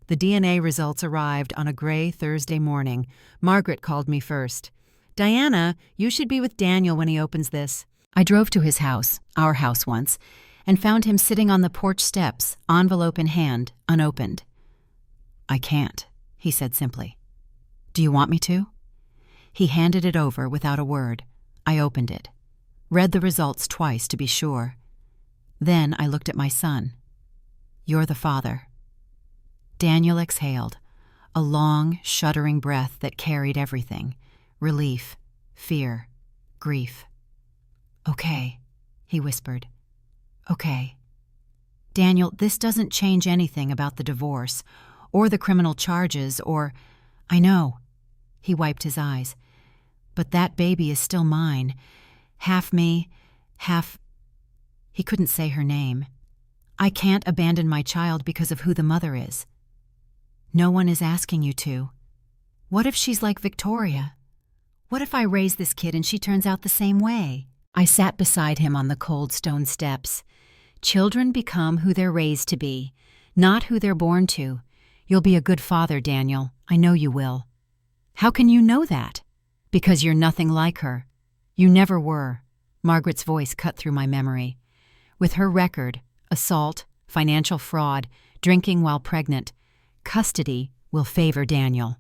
The DNA results arrived on a gray Thursday morning. Margaret called me first. Diana, you should be with Daniel when he opens this. I drove to his house, our house once, and found him sitting on the porch steps, envelope in hand, unopened. I can't, he said simply. Do you want me to? He handed it over without a word. I opened it. Read the results twice to be sure. Then I looked at my son. You're the father. Daniel exhaled, a long, shuddering breath that carried everything. Relief, fear, grief. Okay, he whispered. Okay. Daniel, this doesn't change anything about the divorce, or the criminal charges, or... I know. He wiped his eyes. But that baby is still mine. Half me, half... He couldn't say her name. I can't abandon my child because of who the mother is. No one is asking you to. What if she's like Victoria? What if I raise this kid and she turns out the same way? I sat beside him on the cold stone steps. Children become who they're raised to be, not who they're born to. You'll be a good father, Daniel. I know you will. How can you know that? Because you're nothing like her. You never were. Margaret's voice cut through my memory. With her record, assault, financial fraud, drinking while pregnant, custody will favor Daniel.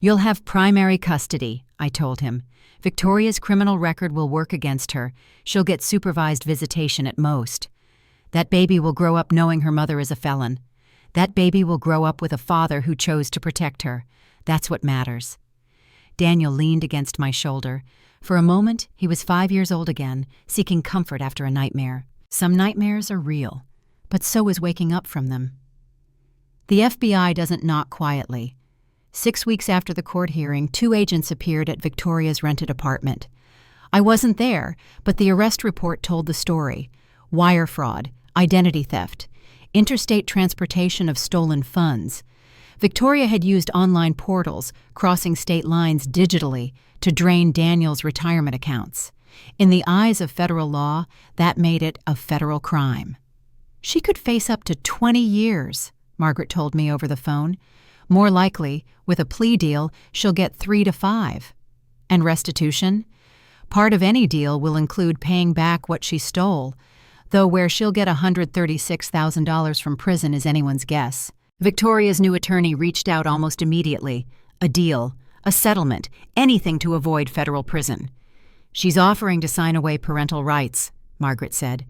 You'll have primary custody, I told him. Victoria's criminal record will work against her. She'll get supervised visitation at most. That baby will grow up knowing her mother is a felon. That baby will grow up with a father who chose to protect her. That's what matters. Daniel leaned against my shoulder. For a moment, he was 5 years old again, seeking comfort after a nightmare. Some nightmares are real, but so is waking up from them. The FBI doesn't knock quietly. 6 weeks after the court hearing, 2 agents appeared at Victoria's rented apartment. I wasn't there, but the arrest report told the story. Wire fraud, identity theft, interstate transportation of stolen funds. Victoria had used online portals, crossing state lines digitally, to drain Daniel's retirement accounts. In the eyes of federal law, that made it a federal crime. She could face up to 20 years, Margaret told me over the phone. More likely, with a plea deal, she'll get 3 to 5. And restitution? Part of any deal will include paying back what she stole, though where she'll get $136,000 from prison is anyone's guess. Victoria's new attorney reached out almost immediately. A deal, a settlement, anything to avoid federal prison. She's offering to sign away parental rights, Margaret said,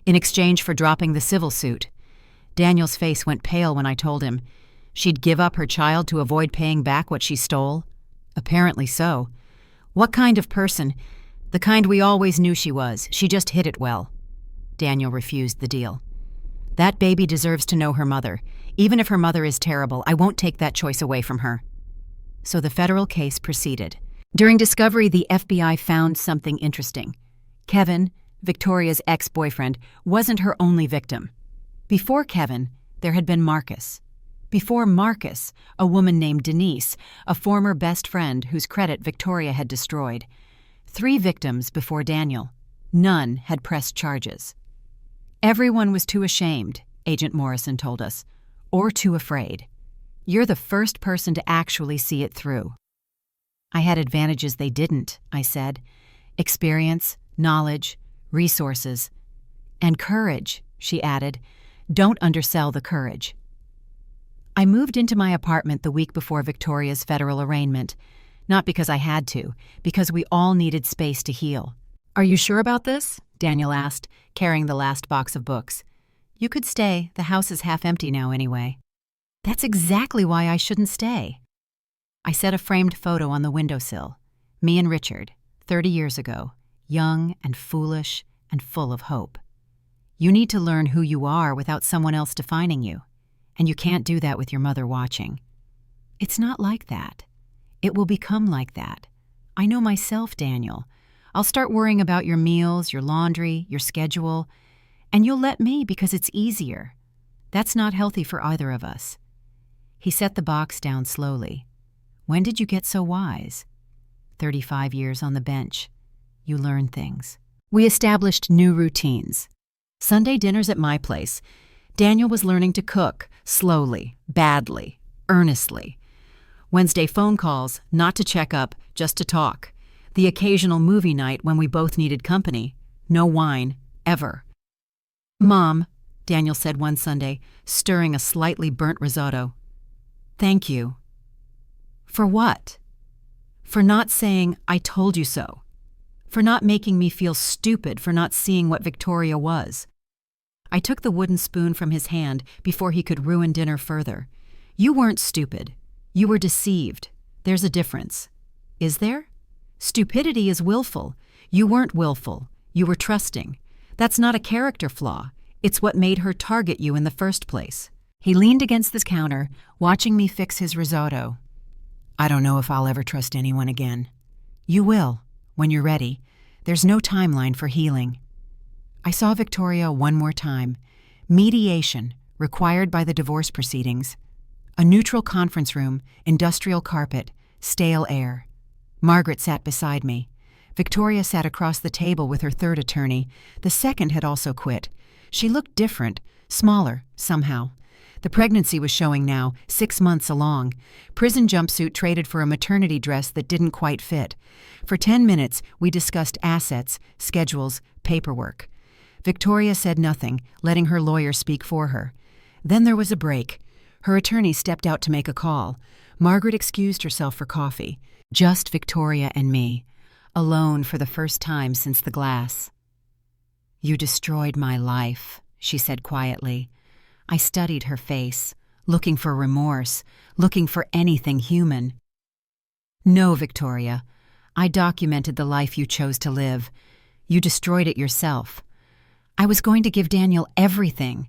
in exchange for dropping the civil suit. Daniel's face went pale when I told him. She'd give up her child to avoid paying back what she stole? Apparently so. What kind of person? The kind we always knew she was. She just hid it well. Daniel refused the deal. That baby deserves to know her mother. Even if her mother is terrible, I won't take that choice away from her. So the federal case proceeded. During discovery, the FBI found something interesting. Kevin, Victoria's ex-boyfriend, wasn't her only victim. Before Kevin, there had been Marcus. Before Marcus, a woman named Denise, a former best friend whose credit Victoria had destroyed. 3 victims before Daniel. None had pressed charges. Everyone was too ashamed, Agent Morrison told us, or too afraid. You're the first person to actually see it through. I had advantages they didn't, I said. Experience, knowledge, resources. And courage, she added. Don't undersell the courage. I moved into my apartment the week before Victoria's federal arraignment. Not because I had to, because we all needed space to heal. Are you sure about this? Daniel asked, carrying the last box of books. You could stay. The house is half empty now anyway. That's exactly why I shouldn't stay. I set a framed photo on the windowsill. Me and Richard, 30 years ago, young and foolish and full of hope. You need to learn who you are without someone else defining you. And you can't do that with your mother watching. It's not like that. It will become like that. I know myself, Daniel. I'll start worrying about your meals, your laundry, your schedule, and you'll let me because it's easier. That's not healthy for either of us. He set the box down slowly. When did you get so wise? 35 years on the bench. You learn things. We established new routines. Sunday dinners at my place. Daniel was learning to cook, slowly, badly, earnestly. Wednesday phone calls, not to check up, just to talk. The occasional movie night when we both needed company. No wine, ever. Mom, Daniel said one Sunday, stirring a slightly burnt risotto. Thank you. For what? For not saying, I told you so. For not making me feel stupid for not seeing what Victoria was. I took the wooden spoon from his hand before he could ruin dinner further. You weren't stupid. You were deceived. There's a difference. Is there? Stupidity is willful. You weren't willful. You were trusting. That's not a character flaw. It's what made her target you in the first place. He leaned against the counter, watching me fix his risotto. I don't know if I'll ever trust anyone again. You will, when you're ready. There's no timeline for healing. I saw Victoria one more time. Mediation, required by the divorce proceedings. A neutral conference room, industrial carpet, stale air. Margaret sat beside me. Victoria sat across the table with her third attorney. The second had also quit. She looked different, smaller, somehow. The pregnancy was showing now, 6 months along. Prison jumpsuit traded for a maternity dress that didn't quite fit. For 10 minutes, we discussed assets, schedules, paperwork. Victoria said nothing, letting her lawyer speak for her. Then there was a break. Her attorney stepped out to make a call. Margaret excused herself for coffee. Just Victoria and me, alone for the first time since the glass. "You destroyed my life," she said quietly. I studied her face, looking for remorse, looking for anything human. "No, Victoria. I documented the life you chose to live. You destroyed it yourself. I was going to give Daniel everything.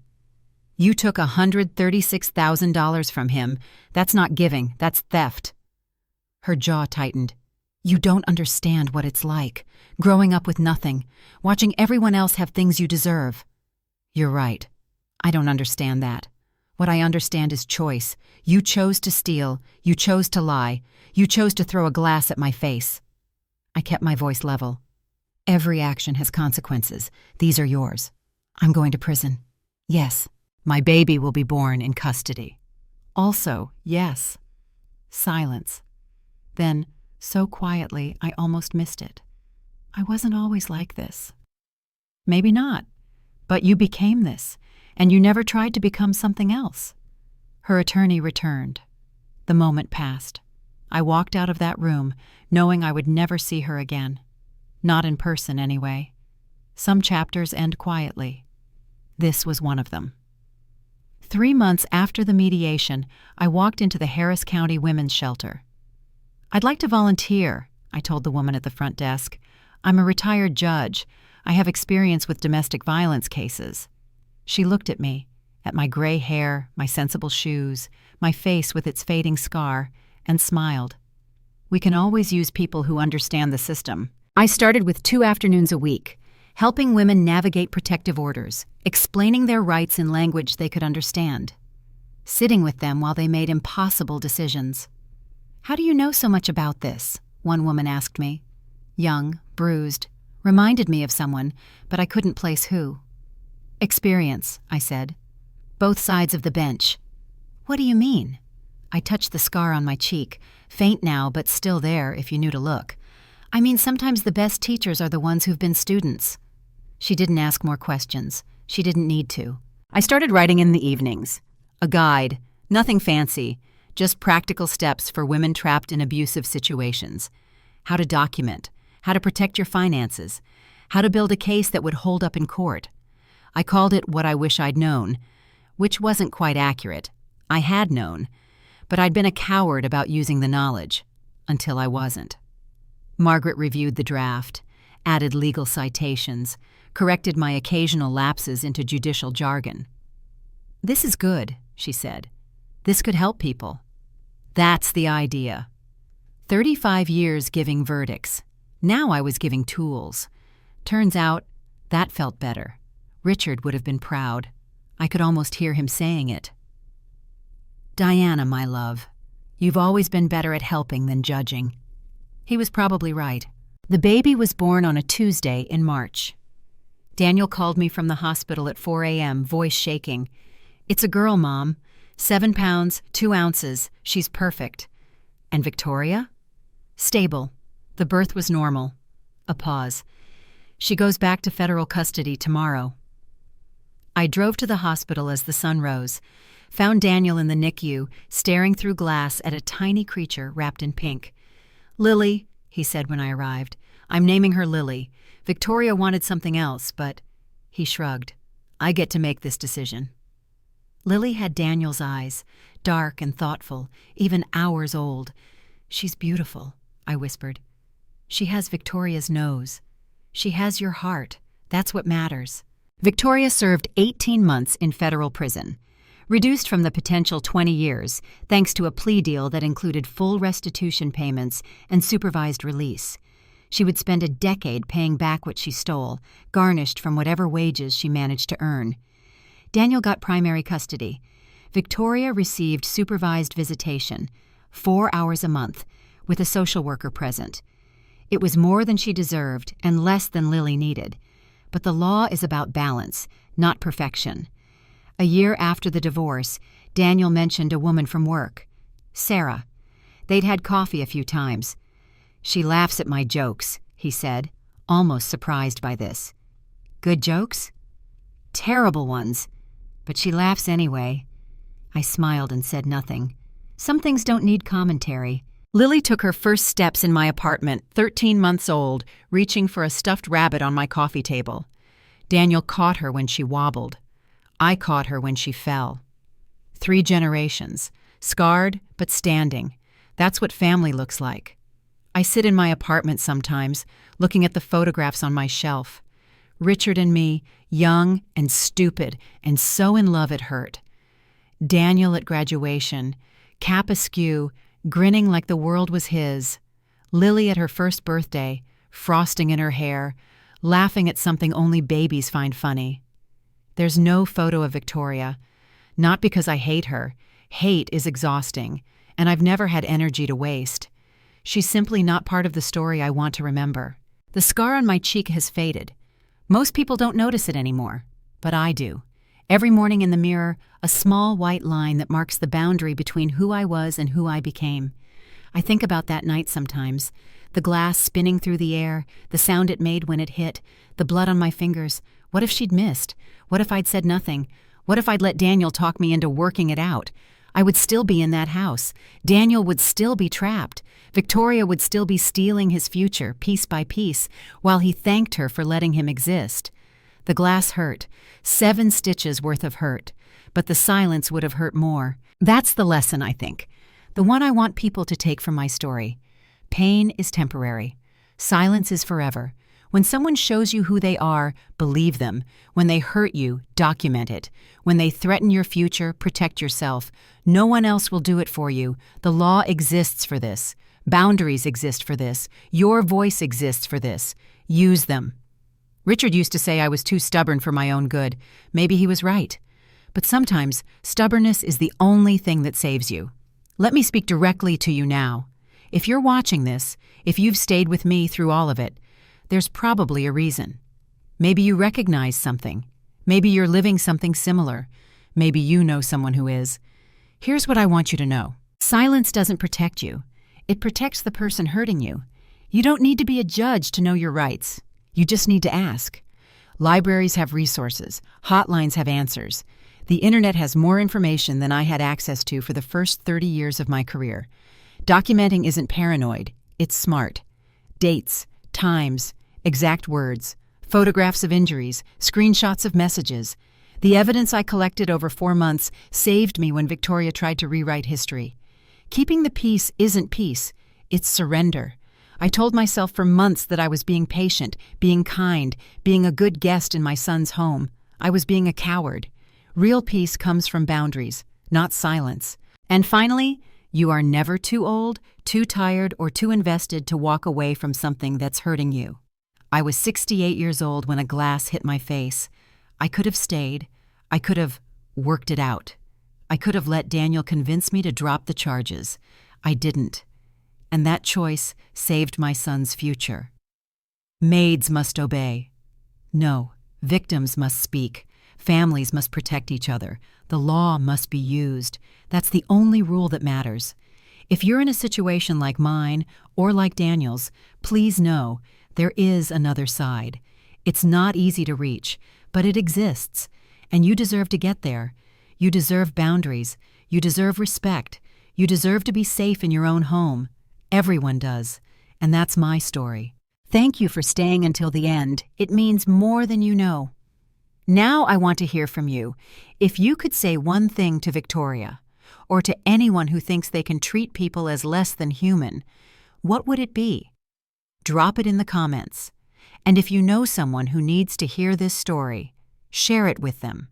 You took $136,000 from him. That's not giving, that's theft." Her jaw tightened. "You don't understand what it's like, growing up with nothing, watching everyone else have things you deserve." "You're right. I don't understand that. What I understand is choice. You chose to steal. You chose to lie. You chose to throw a glass at my face." I kept my voice level. "Every action has consequences. These are yours. I'm going to prison. Yes, my baby will be born in custody. Also, yes." Silence. Then, so quietly, I almost missed it. "I wasn't always like this." "Maybe not. But you became this. And you never tried to become something else." Her attorney returned. The moment passed. I walked out of that room, knowing I would never see her again. Not in person, anyway. Some chapters end quietly. This was one of them. 3 months after the mediation, I walked into the Harris County Women's Shelter. "I'd like to volunteer," I told the woman at the front desk. "I'm a retired judge. I have experience with domestic violence cases." She looked at me, at my gray hair, my sensible shoes, my face with its fading scar, and smiled. "We can always use people who understand the system." I started with 2 afternoons a week, helping women navigate protective orders, explaining their rights in language they could understand, sitting with them while they made impossible decisions. "How do you know so much about this?" one woman asked me. Young, bruised, reminded me of someone, but I couldn't place who. "Experience," I said. "Both sides of the bench." "What do you mean?" I touched the scar on my cheek, faint now but still there if you knew to look. "I mean, sometimes the best teachers are the ones who've been students." She didn't ask more questions. She didn't need to. I started writing in the evenings. A guide, nothing fancy, just practical steps for women trapped in abusive situations. How to document, how to protect your finances, how to build a case that would hold up in court. I called it What I Wish I'd Known, which wasn't quite accurate. I had known, but I'd been a coward about using the knowledge, until I wasn't. Margaret reviewed the draft, added legal citations, corrected my occasional lapses into judicial jargon. "This is good," she said. "This could help people." That's the idea. 35 years giving verdicts. Now I was giving tools. Turns out, that felt better. Richard would have been proud. I could almost hear him saying it. "Diana, my love, you've always been better at helping than judging." He was probably right. The baby was born on a Tuesday in March. Daniel called me from the hospital at 4 a.m., voice shaking. "It's a girl, Mom. 7 pounds, 2 ounces. She's perfect." "And Victoria?" "Stable. The birth was normal." A pause. "She goes back to federal custody tomorrow." I drove to the hospital as the sun rose, found Daniel in the NICU, staring through glass at a tiny creature wrapped in pink. "Lily," he said when I arrived. "I'm naming her Lily. Victoria wanted something else, but..." He shrugged. "I get to make this decision." Lily had Daniel's eyes, dark and thoughtful, even hours old. "She's beautiful," I whispered. "She has Victoria's nose. She has your heart. That's what matters." Victoria served 18 months in federal prison, reduced from the potential 20 years thanks to a plea deal that included full restitution payments and supervised release. She would spend a decade paying back what she stole, garnished from whatever wages she managed to earn. Daniel got primary custody. Victoria received supervised visitation, 4 hours a month, with a social worker present. It was more than she deserved and less than Lily needed. But the law is about balance, not perfection. A year after the divorce, Daniel mentioned a woman from work, Sarah. They'd had coffee a few times. "She laughs at my jokes," he said, almost surprised by this. "Good jokes?" "Terrible ones. But she laughs anyway." I smiled and said nothing. Some things don't need commentary. Lily took her first steps in my apartment, 13 months old, reaching for a stuffed rabbit on my coffee table. Daniel caught her when she wobbled. I caught her when she fell. 3 generations, scarred but standing. That's what family looks like. I sit in my apartment sometimes, looking at the photographs on my shelf. Richard and me, young and stupid and so in love it hurt. Daniel at graduation, cap askew, grinning like the world was his. Lily at her first birthday, frosting in her hair, laughing at something only babies find funny. There's no photo of Victoria. Not because I hate her. Hate is exhausting, and I've never had energy to waste. She's simply not part of the story I want to remember. The scar on my cheek has faded. Most people don't notice it anymore, but I do. Every morning in the mirror, a small white line that marks the boundary between who I was and who I became. I think about that night sometimes. The glass spinning through the air, the sound it made when it hit, the blood on my fingers. What if she'd missed? What if I'd said nothing? What if I'd let Daniel talk me into working it out? I would still be in that house. Daniel would still be trapped. Victoria would still be stealing his future, piece by piece, while he thanked her for letting him exist. The glass hurt. 7 stitches worth of hurt. But the silence would have hurt more. That's the lesson, I think. The one I want people to take from my story. Pain is temporary. Silence is forever. When someone shows you who they are, believe them. When they hurt you, document it. When they threaten your future, protect yourself. No one else will do it for you. The law exists for this. Boundaries exist for this. Your voice exists for this. Use them. Richard used to say I was too stubborn for my own good. Maybe he was right. But sometimes, stubbornness is the only thing that saves you. Let me speak directly to you now. If you're watching this, if you've stayed with me through all of it, there's probably a reason. Maybe you recognize something. Maybe you're living something similar. Maybe you know someone who is. Here's what I want you to know. Silence doesn't protect you. It protects the person hurting you. You don't need to be a judge to know your rights. You just need to ask. Libraries have resources. Hotlines have answers. The internet has more information than I had access to for the first 30 years of my career. Documenting isn't paranoid. It's smart. Dates, times, exact words, photographs of injuries, screenshots of messages. The evidence I collected over 4 months saved me when Victoria tried to rewrite history. Keeping the peace isn't peace. It's surrender. I told myself for months that I was being patient, being kind, being a good guest in my son's home. I was being a coward. Real peace comes from boundaries, not silence. And finally, you are never too old, too tired, or too invested to walk away from something that's hurting you. I was 68 years old when a glass hit my face. I could have stayed. I could have worked it out. I could have let Daniel convince me to drop the charges. I didn't. And that choice saved my son's future. Maids must obey. No, victims must speak. Families must protect each other. The law must be used. That's the only rule that matters. If you're in a situation like mine or like Daniel's, please know there is another side. It's not easy to reach, but it exists, and you deserve to get there. You deserve boundaries. You deserve respect. You deserve to be safe in your own home. Everyone does, and that's my story. Thank you for staying until the end. It means more than you know. Now I want to hear from you. If you could say one thing to Victoria, or to anyone who thinks they can treat people as less than human, what would it be? Drop it in the comments. And if you know someone who needs to hear this story, share it with them.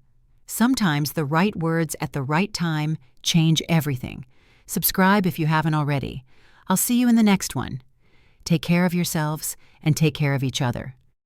Sometimes the right words at the right time change everything. Subscribe if you haven't already. I'll see you in the next one. Take care of yourselves and take care of each other.